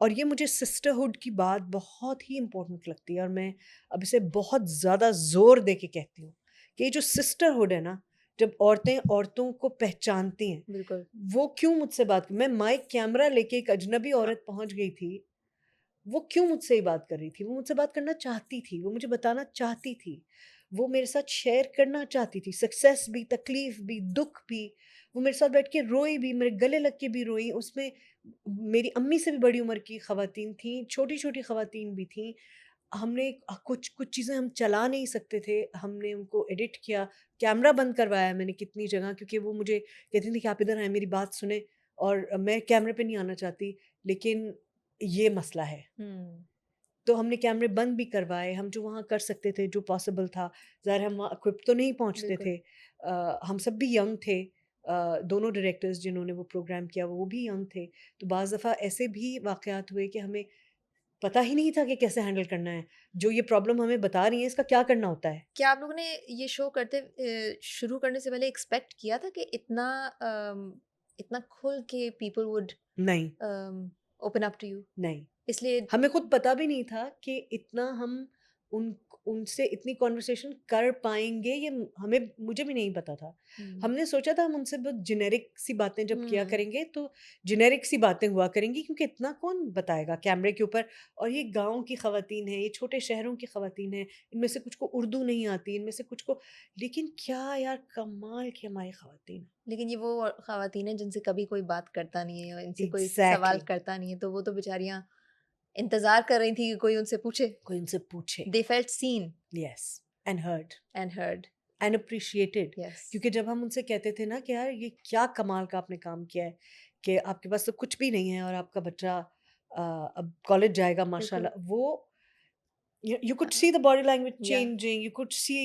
Speaker 2: और ये मुझे सिस्टरहुड की बात बहुत ही इम्पोर्टेंट लगती है, और मैं अब इसे बहुत ज़्यादा ज़ोर दे के कहती हूँ कि ये जो सिस्टरहुड है ना, जब औरतें औरतों को पहचानती हैं,
Speaker 1: बिल्कुल।
Speaker 2: वो क्यों मुझसे बात, मैं माइक कैमरा लेके एक अजनबी औरत पहुंच गई थी, वो क्यों मुझसे ही बात कर रही थी? वो मुझसे बात करना चाहती थी, वो मुझे बताना चाहती थी, वो मेरे साथ शेयर करना चाहती थी, सक्सेस भी, तकलीफ भी, दुख भी। वो मेरे साथ बैठ के रोई भी, मेरे गले लग के भी रोई। उसमें मेरी अम्मी से भी बड़ी उम्र की ख़वातीन थी, छोटी छोटी ख़वातीन भी थी। हमने कुछ कुछ चीज़ें हम चला नहीं सकते थे, हमने उनको एडिट किया, कैमरा बंद करवाया मैंने कितनी जगह, क्योंकि वो मुझे कहती थी कि आप इधर आए, मेरी बात सुने, और मैं कैमरे पे नहीं आना चाहती, लेकिन ये मसला है। तो हमने कैमरे बंद भी करवाए, हम जो वहाँ कर सकते थे, जो पॉसिबल था। ज़ाहिर है हम वहाँ इक्विप तो नहीं पहुँचते
Speaker 1: बिल्कुल।
Speaker 2: थे। हम सब भी यंग थे। दोनों डायरेक्टर्स जिन्होंने वो प्रोग्राम किया वो भी यंग थे। तो बाज़ दफ़ा ऐसे भी वाक़यात हुए कि हमें पता ही नहीं था कि कैसे हैंडल करना है। जो ये प्रॉब्लम हमें बता रही हैं, इसका क्या करना होता है।
Speaker 1: क्या आप लोगों ने ये शो करते शुरू करने से पहले एक्सपेक्ट किया था कि इतना खुल के पीपल वुड
Speaker 2: नहीं,
Speaker 1: ओपन अप टू यू?
Speaker 2: नहीं।
Speaker 1: इसलिए
Speaker 2: हमें खुद पता भी नहीं था कि इतना हम उन उनसे इतनी कॉन्वर्सेशन कर पाएँगे, ये मुझे भी नहीं पता था। हमने सोचा था हम उनसे बहुत जेनेरिक सी बातें जब किया करेंगे, तो जेनेरिक सी बातें हुआ करेंगी, क्योंकि इतना कौन बताएगा कैमरे के ऊपर। और ये गाँव की ख़वातीन हैं, ये छोटे शहरों की ख़वातीन हैं, इनमें से कुछ को उर्दू नहीं आती, इनमें से कुछ को, लेकिन क्या यार कमाल की हमारी ख़वातीन।
Speaker 1: लेकिन ये वो ख़वातीन हैं जिनसे कभी कोई बात करता नहीं है और इनसे कोई सवाल
Speaker 2: एग्ज़ैक्टली।
Speaker 1: करता नहीं है, तो वो तो बेचारियाँ इंतज़ार कर रही थी कि कोई उनसे पूछे।
Speaker 2: कोई उनसे पूछे।
Speaker 1: They felt seen
Speaker 2: yes, and heard.
Speaker 1: And heard.
Speaker 2: And appreciated.
Speaker 1: Yes.
Speaker 2: क्योंकि जब हम उनसे कहते थे ना कि यार ये क्या कमाल का आपने काम किया है, कि आपके पास तो कुछ भी नहीं है और आपका बच्चा अब कॉलेज जाएगा
Speaker 1: बिल्कुल।
Speaker 2: माशाल्लाह, वो you could see the body language
Speaker 1: या
Speaker 2: changing, you could see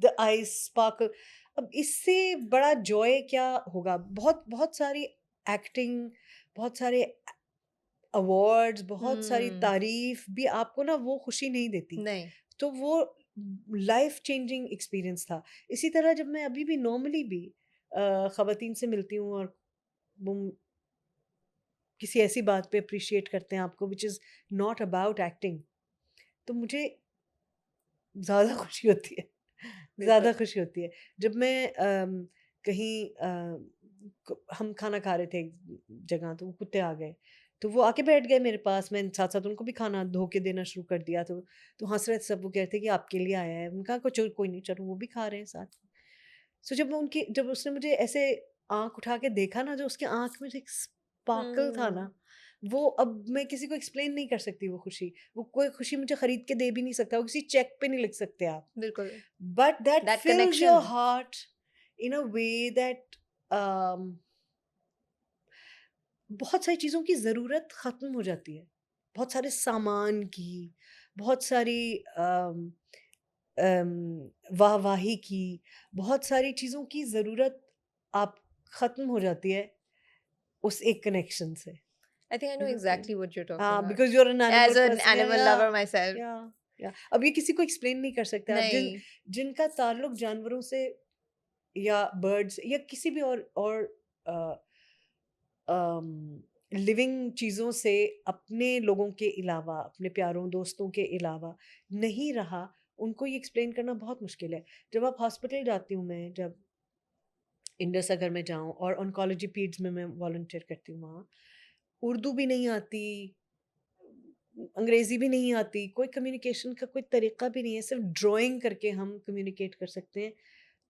Speaker 2: the eyes sparkle. अब इससे बड़ा जॉय क्या होगा? बहुत बहुत सारी एक्टिंग, बहुत सारे अवार्ड्स, बहुत सारी तारीफ भी आपको ना वो खुशी नहीं देती।
Speaker 1: नहीं।
Speaker 2: तो वो लाइफ चेंजिंग एक्सपीरियंस था। इसी तरह जब मैं अभी भी नॉर्मली भी ख़वातीन से मिलती हूँ, और वो किसी ऐसी बात पे अप्रिशिएट करते हैं आपको which is not about acting, तो मुझे ज़्यादा खुशी होती है। ज़्यादा
Speaker 1: बिल्कुल।
Speaker 2: खुशी होती है जब मैं कहीं हम खाना खा रहे थे एक जगह, तो वो कुत्ते आ गए, तो वो आके बैठ गए मेरे पास, मैं साथ साथ उनको भी खाना धो के देना शुरू कर दिया। तो हंस रहे थे सब, वो कह रहे थे कि आपके लिए आया है। उनका कोई नहीं, चलो वो भी खा रहे हैं साथ। सो जब उसने मुझे ऐसे आंख उठा के देखा ना, जो उसके आंख में जो एक स्पार्कल था ना, वो अब मैं किसी को एक्सप्लेन नहीं कर सकती वो खुशी। वो कोई खुशी मुझे खरीद के दे भी नहीं सकता, वो किसी चेक पे नहीं लिख सकते आप।
Speaker 1: बिल्कुल।
Speaker 2: But that
Speaker 1: that
Speaker 2: fills your
Speaker 1: connection.
Speaker 2: heart in a way that बहुत सारी चीज़ों की ज़रूरत ख़त्म हो जाती है। बहुत सारे सामान की, बहुत सारी वाहवाही की, बहुत सारी चीज़ों की ज़रूरत आप ख़त्म हो जाती है उस एक कनेक्शन से.
Speaker 1: I think I know
Speaker 2: You know,
Speaker 1: exactly what you're talking about.
Speaker 2: because you're an animal
Speaker 1: As an
Speaker 2: person.
Speaker 1: animal lover myself.
Speaker 2: या अब ये किसी को एक्सप्लेन नहीं कर सकते आप.
Speaker 1: नहीं.
Speaker 2: जिनका ताल्लुक जानवरों से या बर्ड्स या किसी भी और लिविंग चीज़ों से अपने लोगों के अलावा, अपने प्यारों दोस्तों के अलावा नहीं रहा, उनको ये एक्सप्लेन करना बहुत मुश्किल है. जब आप हॉस्पिटल जाती हूँ मैं, जब इंडस अगर मैं जाऊँ और ऑन्कोलॉजी पीड्स में मैं वॉलंटियर करती हूँ वहाँ, उर्दू भी नहीं आती, अंग्रेज़ी भी नहीं आती, कोई कम्युनिकेशन का कोई तरीक़ा भी नहीं है, सिर्फ ड्राइंग करके हम कम्युनिकेट कर सकते हैं.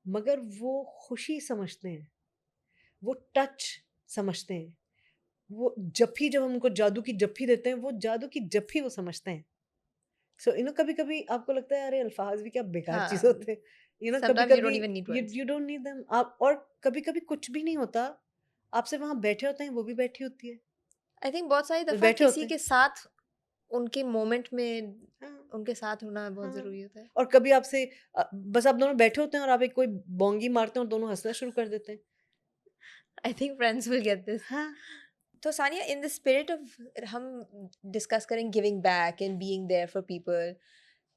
Speaker 2: मगर वो खुशी समझते हैं, वो टच समझते हैं, वो जप्फी जब हम उनको जादू की जप्फी देते हैं, वो जादू की जप्फी वो समझते हैं. सो कभी-कभी आपको लगता है अरे अल्फाज भी क्या बेकार चीज़
Speaker 1: हाँ.
Speaker 2: होते हैं.
Speaker 1: Sometimes you don't
Speaker 2: कभी-कभी
Speaker 1: even need words.
Speaker 2: You don't need them. आप और कभी-कभी कुछ भी नहीं होता, आपसे वहाँ बैठे होते हैं, वो भी बैठी होती है,
Speaker 1: I think बहुत सारी
Speaker 2: वो
Speaker 1: दफ़ा
Speaker 2: बैठे होते
Speaker 1: किसी
Speaker 2: हैं.
Speaker 1: के साथ उनके मोमेंट में
Speaker 2: हाँ,
Speaker 1: उनके साथ होना बहुत
Speaker 2: हाँ.
Speaker 1: ज़रूरी होता है.
Speaker 2: और कभी आपसे बस आप दोनों बैठे होते हैं और आप एक कोई बोंगी मारते हैं और दोनों हँसना शुरू कर देते हैं.
Speaker 1: I think friends will get this.
Speaker 2: हाँ.
Speaker 1: तो Sania, in the spirit of हम डिस्कस करें giving back and being there for people,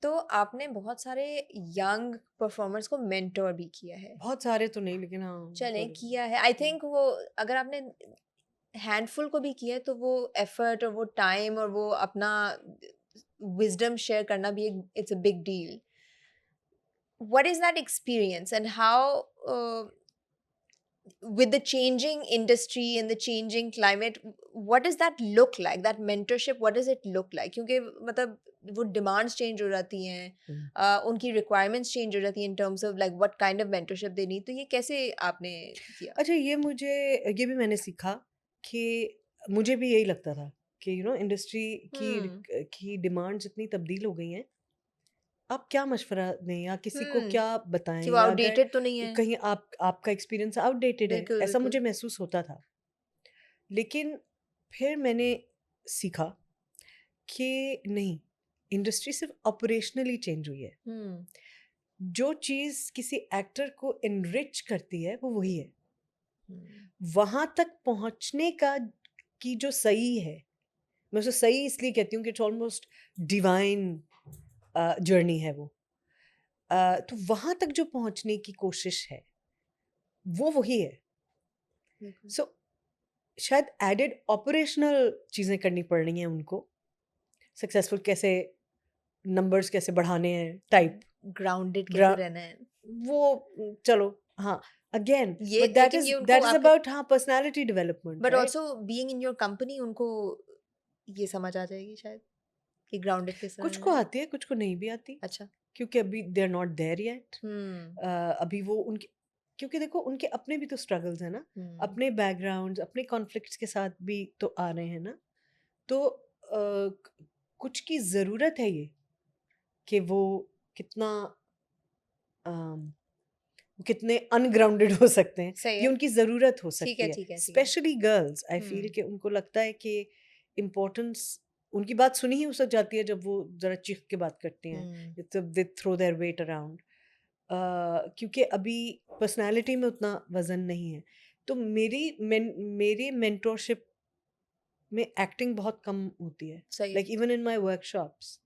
Speaker 1: तो आपने बहुत सारे यंग परफॉर्मर्स को मेंटोर भी किया है.
Speaker 2: बहुत सारे तो नहीं, लेकिन हाँ,
Speaker 1: चलें,
Speaker 2: थोड़े.
Speaker 1: किया है. आई थिंक वो अगर आपने हैंडफुल को भी किया है तो वो एफर्ट और वो टाइम और वो अपना विजडम शेयर करना भी एक it's a big deal. What is that experience and how with the changing industry and the changing climate, what does that look like, that mentorship, what does it look like? क्योंकि मतलब वो demands change हो जाती हैं, उनकी requirements change हो जाती हैं in terms of like what kind of mentorship they need. तो ये कैसे आपने किया?
Speaker 2: अच्छा, ये भी मैंने सीखा कि मुझे भी यही लगता था कि इंडस्ट्री की डिमांड्स इतनी तब्दील हो गई हैं. आप क्या मशवरा दें या किसी को क्या बताएं,
Speaker 1: कि वो
Speaker 2: या
Speaker 1: आउटडेटेड तो नहीं है.
Speaker 2: कहीं आपका एक्सपीरियंस आउटडेटेड है,
Speaker 1: बिल्कुल,
Speaker 2: ऐसा
Speaker 1: बिल्कुल.
Speaker 2: मुझे महसूस होता था. लेकिन फिर मैंने सीखा कि नहीं, इंडस्ट्री सिर्फ ऑपरेशनली चेंज हुई है. जो चीज़ किसी एक्टर को एनरिच करती है वो वही है. वहाँ तक पहुँचने की जो सही है, मैं उसे सही इसलिए कहती हूँ कि इट्स ऑलमोस्ट डिवाइन जर्नी है वो. तो वहाँ तक जो पहुँचने की कोशिश है वो वही है. सो शायद एडेड ऑपरेशनल चीज़ें करनी पड़ रही हैं उनको. सक्सेसफुल कैसे, नंबर्स कैसे बढ़ाने हैं, टाइप
Speaker 1: ग्राउंडेड कैसे रहना है,
Speaker 2: वो चलो हाँ. Again,
Speaker 1: ये
Speaker 2: but that
Speaker 1: I think
Speaker 2: is
Speaker 1: ये उनको
Speaker 2: that is
Speaker 1: आपके-
Speaker 2: about personality development,
Speaker 1: but
Speaker 2: right?
Speaker 1: Also being in your company उनको ये समझ आ जाएगी शायद कि ग्राउंडेड किस तरह
Speaker 2: कुछ
Speaker 1: रहना
Speaker 2: को
Speaker 1: है.
Speaker 2: आती है, कुछ को नहीं भी आती,
Speaker 1: अच्छा.
Speaker 2: क्योंकि अभी they are not there yet.
Speaker 1: Hmm.
Speaker 2: अभी वो उनके, क्योंकि देखो उनके अपने भी तो स्ट्रगल्स हैं ना, अपने बैकग्राउंड्स, अपने कॉन्फ्लिक्ट्स के साथ भी तो आ रहे हैं ना. तो कुछ की ज़रूरत है ये कि वो कितना कितने अनग्राउंडेड हो सकते हैं.
Speaker 1: सही
Speaker 2: ये
Speaker 1: है.
Speaker 2: उनकी ज़रूरत हो
Speaker 1: ठीक
Speaker 2: सकती
Speaker 1: है,
Speaker 2: है.
Speaker 1: ठीक है, ठीक है.
Speaker 2: स्पेशली गर्ल्स, आई फील
Speaker 1: हम्म.
Speaker 2: कि उनको लगता है कि इम्पोर्टेंस, उनकी बात सुनी ही उस वक्त जाती है जब वो ज़रा चीख के बात करती हैं, जब they throw their weight around. क्योंकि अभी पर्सनालिटी में उतना वज़न नहीं है. तो मेरी मेंटोरशिप में एक्टिंग बहुत कम होती है.
Speaker 1: सही है.
Speaker 2: Like even in my workshops,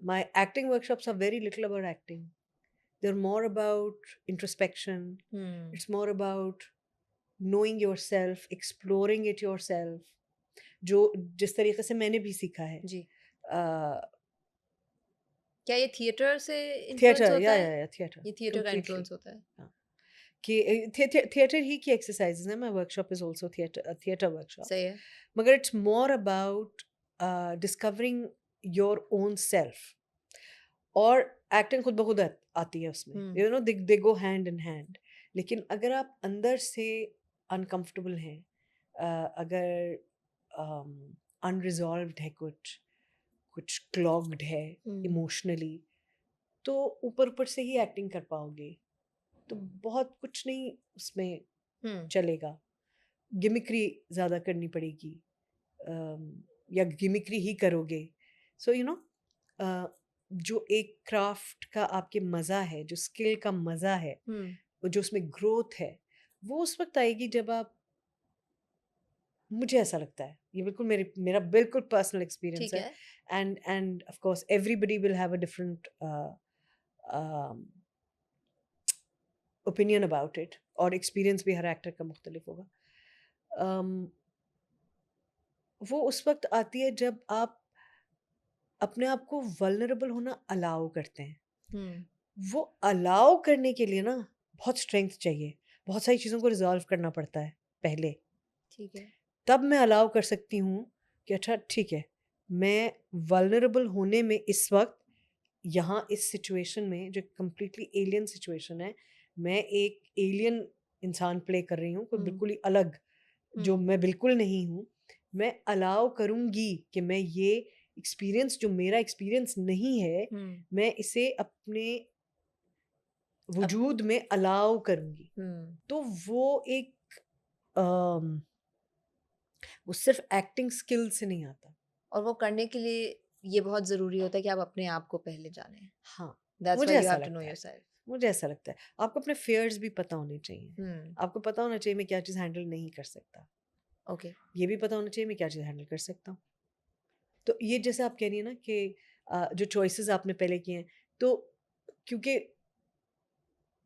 Speaker 2: my acting workshops are very little about acting. They're more about introspection. It's more about knowing yourself, exploring it yourself. जिस तरीके से मैंने भी सीखा है.
Speaker 1: जी. क्या ये थिएटर से इन्फ्लुएंस
Speaker 2: थिएटर,
Speaker 1: होता है?
Speaker 2: या थिएटर.
Speaker 1: ये थिएटर का इन्फ्लुएंस होता है.
Speaker 2: कि थिएटर ही की एक्सरसाइजेज हैं. My workshop is also theatre workshop.
Speaker 1: सही है.
Speaker 2: मगर it's more about discovering your own self. और एक्टिंग खुद ब खुद आती है उसमें, दे गो हैंड इन हैंड. लेकिन अगर आप अंदर से अनकंफर्टेबल हैं, अगर अनरिजॉल्व्ड है, कुछ क्लॉग्ड है इमोशनली, तो ऊपर से ही एक्टिंग कर पाओगे तो बहुत कुछ नहीं उसमें चलेगा. गिमिक्री ज़्यादा करनी पड़ेगी, या गिमिक्री ही करोगे. सो जो एक क्राफ्ट का आपके मज़ा है, जो स्किल का मज़ा है, जो उसमें ग्रोथ है, वो उस वक्त आएगी जब आप, मुझे ऐसा लगता है, ये बिल्कुल मेरा बिल्कुल पर्सनल एक्सपीरियंस
Speaker 1: ठीक
Speaker 2: है,
Speaker 1: है।
Speaker 2: End of course everybody will have a different opinion about it, और एक्सपीरियंस भी हर एक्टर का मुख्तलिफ होगा। um, वो उस वक्त आती है जब आप अपने आप को वल्नरेबल होना अलाउ करते हैं। वो अलाउ करने के लिए ना बहुत स्ट्रेंथ चाहिए, बहुत सारी चीज़ों को रिजॉल्व करना पड़ता है पहले,
Speaker 1: ठीक है।
Speaker 2: तब मैं अलाउ कर सकती हूँ कि अच्छा ठीक है, मैं वल्नरेबल होने में इस वक्त यहाँ इस सिचुएशन में जो कम्प्लीटली एलियन सिचुएशन है, मैं एक एलियन इंसान प्ले कर रही हूँ, कोई बिल्कुल ही अलग, जो मैं बिल्कुल नहीं हूँ। मैं अलाउ करूँगी कि मैं ये एक्सपीरियंस, जो मेरा एक्सपीरियंस नहीं है, मैं इसे अपने वजूद में अलाउ करूँगी। तो वो एक वो सिर्फ एक्टिंग स्किल से नहीं आता।
Speaker 1: और वो करने के लिए ये बहुत ज़रूरी होता है कि आप अपने आप को पहले जानें।
Speaker 2: हाँ,
Speaker 1: दैट्स
Speaker 2: मुझे
Speaker 1: व्हाई यू
Speaker 2: ऐसा
Speaker 1: हैव टू नो
Speaker 2: लगता है,
Speaker 1: योरसेल्फ।
Speaker 2: मुझे ऐसा लगता है आपको अपने फेयर्स भी पता होने चाहिए। आपको पता होना चाहिए मैं क्या चीज़ हैंडल नहीं कर सकता,
Speaker 1: ओके।
Speaker 2: ये भी पता होना चाहिए मैं क्या चीज़ हैंडल कर सकता हूँ। तो ये जैसे आप कह रही है ना कि जो चॉइसेस आपने पहले किए हैं, तो क्योंकि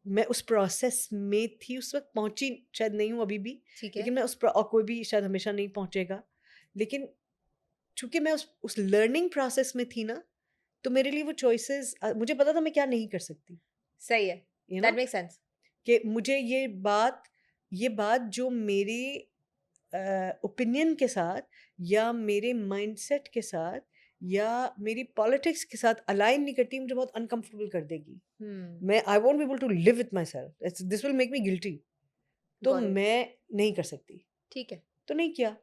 Speaker 2: मैं उस प्रोसेस में थी उस वक्त, पहुंची शायद नहीं हूँ अभी भी,
Speaker 1: ठीक है।
Speaker 2: लेकिन मैं और कोई भी शायद हमेशा नहीं पहुंचेगा, लेकिन चूंकि मैं उस लर्निंग प्रोसेस में थी ना, तो मेरे लिए वो चॉइसेस, मुझे पता था मैं क्या नहीं कर सकती,
Speaker 1: सही है।
Speaker 2: You know,
Speaker 1: that makes sense.
Speaker 2: कि मुझे ये बात जो मेरे ओपिनियन के साथ या मेरे माइंडसेट के साथ या मेरी पॉलिटिक्स के साथ अलाइन नहीं करती, मुझे बहुत अनकंफर्टेबल कर देगी। मैं I won't be able to live with myself, this will make me guilty, तो
Speaker 1: गॉट इट।
Speaker 2: मैं नहीं कर सकती,
Speaker 1: ठीक है।
Speaker 2: तो नहीं किया।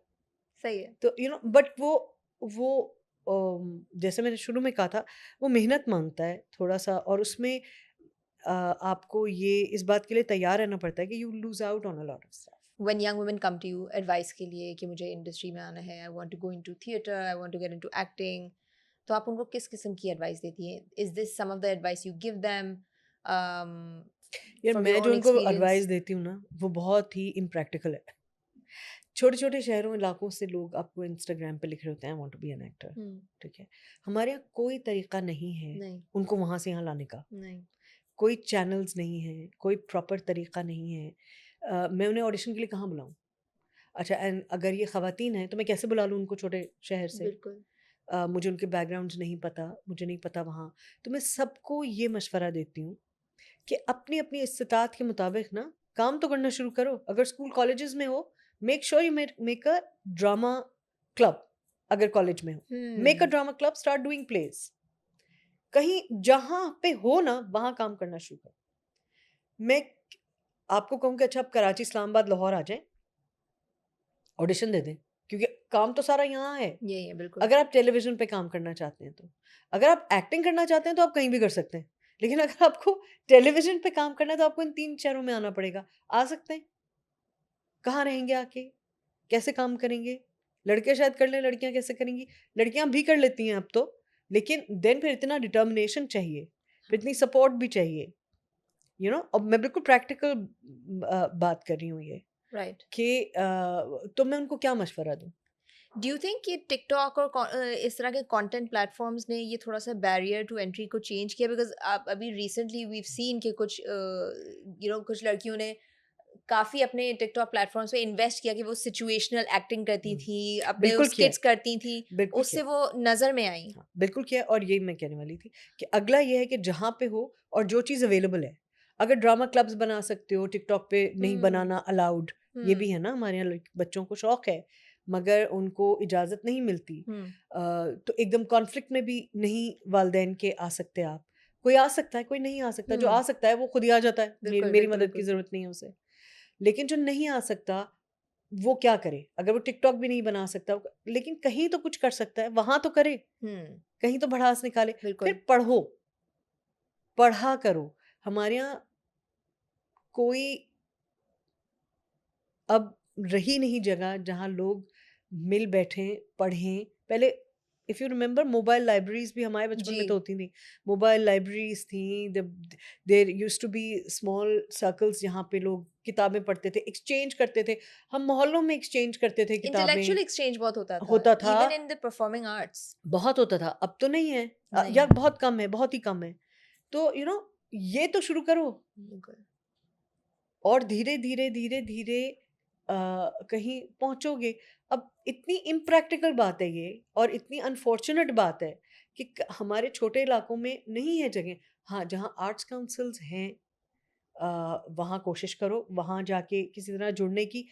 Speaker 1: सही है।
Speaker 2: तो बट वो जैसे मैंने शुरू में कहा था, वो मेहनत मांगता है थोड़ा सा, और उसमें आपको ये इस बात के लिए तैयार रहना पड़ता है कि you lose out on a lot of stuff.
Speaker 1: When young women come to you advice के लिए कि मुझे इंडस्ट्री में आना है, I want to go into theatre, I want to get into acting, तो आप उनको किस किस्म की एडवाइस देती हैं? Is this some of the advice you give them
Speaker 2: यार
Speaker 1: फ्रॉम योर
Speaker 2: मैं जो
Speaker 1: ओन
Speaker 2: उनको
Speaker 1: एक्सपीरियंस?
Speaker 2: एडवाइस देती हूँ ना, वो बहुत ही इम्प्रैक्टिकल है। छोटे छोटे शहरों इलाकों से लोग आपको इंस्टाग्राम पे लिख रहे होते हैं I want to be an actor, ठीक है, हमारे यहाँ कोई तरीका नहीं है
Speaker 1: नहीं।
Speaker 2: उनको वहाँ से यहाँ लाने का,
Speaker 1: नहीं।
Speaker 2: कोई चैनल्स नहीं है, कोई प्रॉपर तरीका नहीं है। मैं उन्हें ऑडिशन के लिए कहाँ बुलाऊँ? अच्छा, एंड अगर ये ख़वातीन हैं तो मैं कैसे बुला लूँ उनको छोटे शहर से?
Speaker 1: बिल्कुल।
Speaker 2: मुझे उनके बैकग्राउंड्स नहीं पता, मुझे नहीं पता वहाँ। तो मैं सबको ये मशवरा देती हूँ कि अपनी अपनी इस्तिताअत के मुताबिक ना काम तो करना शुरू करो। अगर स्कूल कॉलेजेस में हो, make sure you make a drama club. अगर कॉलेज में हो, make a drama club, start doing place. कहीं जहाँ पे हो ना, वहाँ काम करना शुरू करो। मैं आपको कहूँ कि अच्छा आप कराची, इस्लामाबाद, लाहौर आ जाएं, ऑडिशन दे दें, क्योंकि काम तो सारा यहाँ है।
Speaker 1: यही है। बिल्कुल।
Speaker 2: अगर आप टेलीविजन पे काम करना चाहते हैं तो, अगर आप एक्टिंग करना चाहते हैं तो आप कहीं भी कर सकते हैं, लेकिन अगर आपको टेलीविजन पे काम करना है तो आपको इन 3 शहरों में आना पड़ेगा। आ सकते हैं, कहाँ रहेंगे आके, कैसे काम करेंगे? लड़के शायद कर लें, लड़कियां कैसे करेंगी? लड़कियां भी कर लेती हैं अब तो, लेकिन देन फिर इतना डिटर्मिनेशन चाहिए, फिर इतनी सपोर्ट भी चाहिए, और मैं बिल्कुल प्रैक्टिकल बात कर रही हूँ ये,
Speaker 1: राइट।
Speaker 2: कि तो मैं उनको क्या मशवरा दूँ?
Speaker 1: डू यू थिंक कि टिकटॉक और इस तरह के कंटेंट प्लेटफॉर्म्स ने ये थोड़ा सा बैरियर टू एंट्री को चेंज किया? बिकॉज आप अभी रिसेंटली वीव सीन के कुछ कुछ लड़कियों ने काफी अपने टिकटॉक प्लेटफॉर्म्स पे इन्वेस्ट किया कि वो सिचुएशनल एक्टिंग करती थी, अपने
Speaker 2: बिल्कुल किया है,
Speaker 1: स्किट्स करती थी,
Speaker 2: बिल्कुल
Speaker 1: उससे
Speaker 2: किया है।
Speaker 1: वो नजर में आई।
Speaker 2: हाँ, बिल्कुल किया है, और यही मैं कहने वाली थी कि अगला ये है कि जहाँ पे हो और जो चीज़ अवेलेबल है, अगर ड्रामा क्लब्स बना सकते हो, टिकटॉक पे नहीं बनाना अलाउड, ये भी है ना, हमारे यहाँ बच्चों को शौक है मगर उनको इजाज़त नहीं मिलती। तो एकदम कॉन्फ्लिक्ट में भी नहीं वालिदैन के आ सकते आप, कोई आ सकता है, कोई नहीं आ सकता, जो आ सकता है वो खुद ही आ जाता है, मेरी
Speaker 1: बिल्कुल
Speaker 2: मेरी
Speaker 1: बिल्कुल
Speaker 2: मदद की
Speaker 1: बिल्कुल।
Speaker 2: ज़रूरत नहीं है उसे। लेकिन जो नहीं आ सकता वो क्या करे? अगर वो टिकटॉक भी नहीं बना सकता, लेकिन कहीं तो कुछ कर सकता है, वहाँ तो करे, कहीं तो भड़ास निकाले।
Speaker 1: बिल्कुल।
Speaker 2: फिर पढ़ो, पढ़ा करो। हमारे यहाँ कोई अब रही नहीं जगह जहाँ लोग मिल बैठें, पढ़ें। पहले if you remember mobile libraries भी हमारे बचपन में
Speaker 1: जी।
Speaker 2: तो होती थी, मोबाइल लाइब्रेरीज थी, there used to be small circles जहाँ पे लोग किताबें पढ़ते थे, एक्सचेंज करते थे, हम मोहल्लों में एक्सचेंज करते थे
Speaker 1: इंटेलेक्चुअल
Speaker 2: किताबें,
Speaker 1: एक्सचेंज बहुत होता था,
Speaker 2: होता था,
Speaker 1: even in the performing arts.
Speaker 2: बहुत होता था। अब तो नहीं है,
Speaker 1: नहीं
Speaker 2: या
Speaker 1: है,
Speaker 2: बहुत कम है, बहुत ही कम है। तो ये तो शुरू करो,
Speaker 1: बिल्कुल।
Speaker 2: और धीरे धीरे धीरे धीरे कहीं पहुंचोगे। अब इतनी इम्प्रैक्टिकल बात है ये, और इतनी अनफॉर्चुनेट बात है कि हमारे छोटे इलाकों में नहीं है जगह। हाँ, जहाँ आर्ट्स काउंसिल्स हैं वहाँ कोशिश करो, वहाँ जाके किसी तरह जुड़ने की।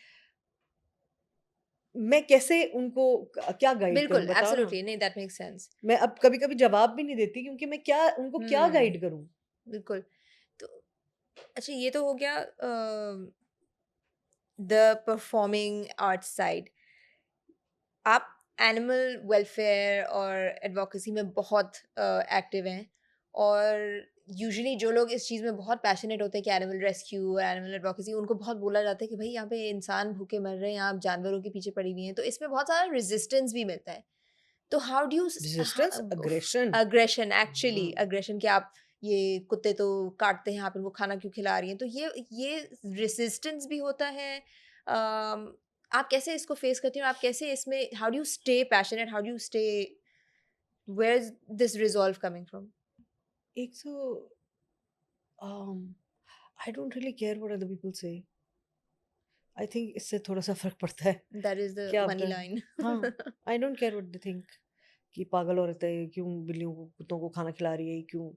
Speaker 2: मैं कैसे उनको क्या गाइड करूँ,
Speaker 1: बिल्कुल,
Speaker 2: बताओ ना।
Speaker 1: एब्सोल्युटली, नहीं, दैट मेक्स सेंस।
Speaker 2: मैं अब कभी कभी जवाब भी नहीं देती, क्योंकि मैं क्या उनको क्या
Speaker 1: हुँ,
Speaker 2: गाइड करूँ।
Speaker 1: बिल्कुल। तो अच्छा, ये तो हो गया द परफॉर्मिंग आर्ट्स साइड। आप एनिमल वेलफेयर और एडवोकेसी में बहुत एक्टिव हैं, और यूजुअली जो लोग इस चीज़ में बहुत पैशनेट होते हैं कि एनिमल रेस्क्यू और एनिमल एडवोकेसी, उनको बहुत बोला जाता है कि भाई यहाँ पे इंसान भूखे मर रहे हैं, आप जानवरों के पीछे पड़ी हुई हैं, तो इसमें बहुत सारा रेजिस्टेंस भी मिलता है। तो how do you
Speaker 2: resistance, aggression.
Speaker 1: Aggression, actually aggression, कि आप ये कुत्ते तो काटते हैं, आप इनको खाना क्यों खिला रही हैं, तो ये रेजिस्टेंस भी होता है। आप कैसे इसको फेस करती हो, आप कैसे इसमें, how do you stay passionate, how do you stay, where is this resolve coming from?
Speaker 2: एक तो I don't really care what other people से। आई थिंक इससे थोड़ा सा फर्क पड़ता है।
Speaker 1: दैट इज द
Speaker 2: क्या
Speaker 1: मनी
Speaker 2: पता है।
Speaker 1: लाइन।
Speaker 2: हाँ, I don't care what they think, कि पागल औरत है, क्यों बिल्लियों को कुत्तों को खाना खिला रही है, क्यों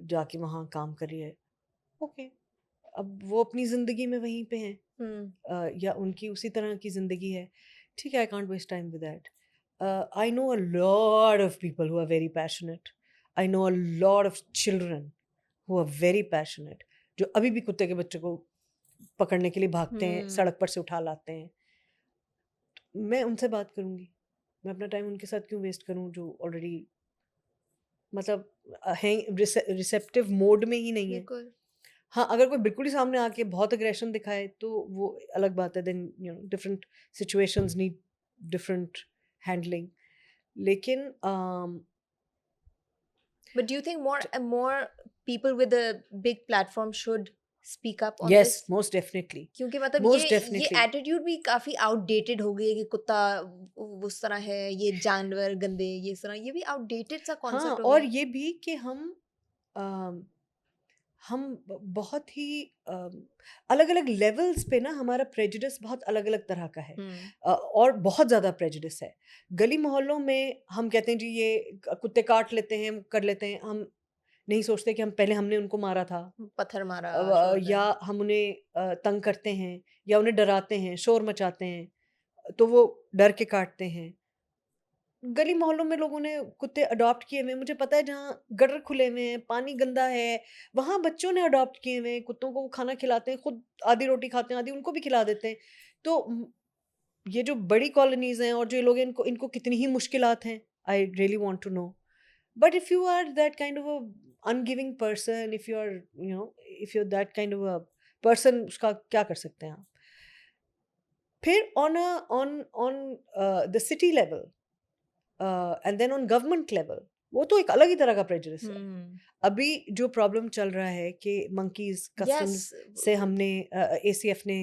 Speaker 2: जाके वहाँ काम कर रही है। ओके, अब वो अपनी ज़िंदगी में वहीं पे हैं, या उनकी उसी तरह की ज़िंदगी है। ठीक है, I can't waste time with that. I know a lot of people who are very passionate. I know a lot of children who are very passionate, जो अभी भी कुत्ते के बच्चे को पकड़ने के लिए भागते हैं, सड़क पर से उठा लाते हैं। मैं उनसे बात करूँगी, मैं अपना टाइम उनके साथ क्यों वेस्ट करूँ, जो ऑलरेडी मतलब हैं, रिसेप्टिव मोड में ही नहीं है।
Speaker 1: बिल्कुल।
Speaker 2: हाँ, अगर कोई बिल्कुल ही सामने आके बहुत एग्रेशन दिखाए तो वो अलग बात है, then different situations need different handling. लेकिन
Speaker 1: But do you think more people with a big platform should speak up on
Speaker 2: yes,
Speaker 1: this?
Speaker 2: Most definitely,
Speaker 1: क्योंकि मतलब
Speaker 2: मोस्ट
Speaker 1: ये
Speaker 2: डेफिनेटली।
Speaker 1: एटीट्यूड भी काफी आउटडेटेड हो गई है कि कुत्ता उस तरह है, ये जानवर गंदे, ये इस तरह, ये भी आउटडेटेड सा
Speaker 2: हाँ,
Speaker 1: कॉन्सेप्ट हो
Speaker 2: और
Speaker 1: गया है।
Speaker 2: ये भी कि हम बहुत ही अलग अलग लेवल्स पे ना, हमारा प्रेजुडिस बहुत अलग अलग तरह का है।
Speaker 1: हम्म।
Speaker 2: और बहुत ज़्यादा प्रेजुडिस है। गली मोहल्लों में हम कहते हैं जी ये कुत्ते काट लेते हैं, कर लेते हैं, हम नहीं सोचते कि हम पहले हमने उनको मारा था।
Speaker 1: पत्थर मारा, शोर
Speaker 2: या
Speaker 1: है।
Speaker 2: हम उन्हें तंग करते हैं, या उन्हें डराते हैं, शोर मचाते हैं, तो वो डर के काटते हैं। गली मोहल्लों में लोगों ने कुत्ते अडॉप्ट किए हुए हैं। मुझे पता है जहाँ गटर खुले हुए हैं, पानी गंदा है, वहाँ बच्चों ने अडॉप्ट किए हुए हैं कुत्तों को, वो खाना खिलाते हैं, खुद आधी रोटी खाते हैं, आधी उनको भी खिला देते हैं। तो ये जो बड़ी कॉलोनीज हैं और जो ये लोग हैं, इनको इनको कितनी ही मुश्किलात हैं, I really want to know. But if you are that kind of a ungiving person, if you are if you are that kind of a person, उसका क्या कर सकते हैं आप। फिर on the city level and then on government level, वो तो एक अलग ही तरह का प्रेजुडिस है।
Speaker 1: हम्म।
Speaker 2: अभी जो प्रॉब्लम चल रहा है कि मंकीज
Speaker 1: यस।
Speaker 2: कस्टम्स से हमने एसीएफ ने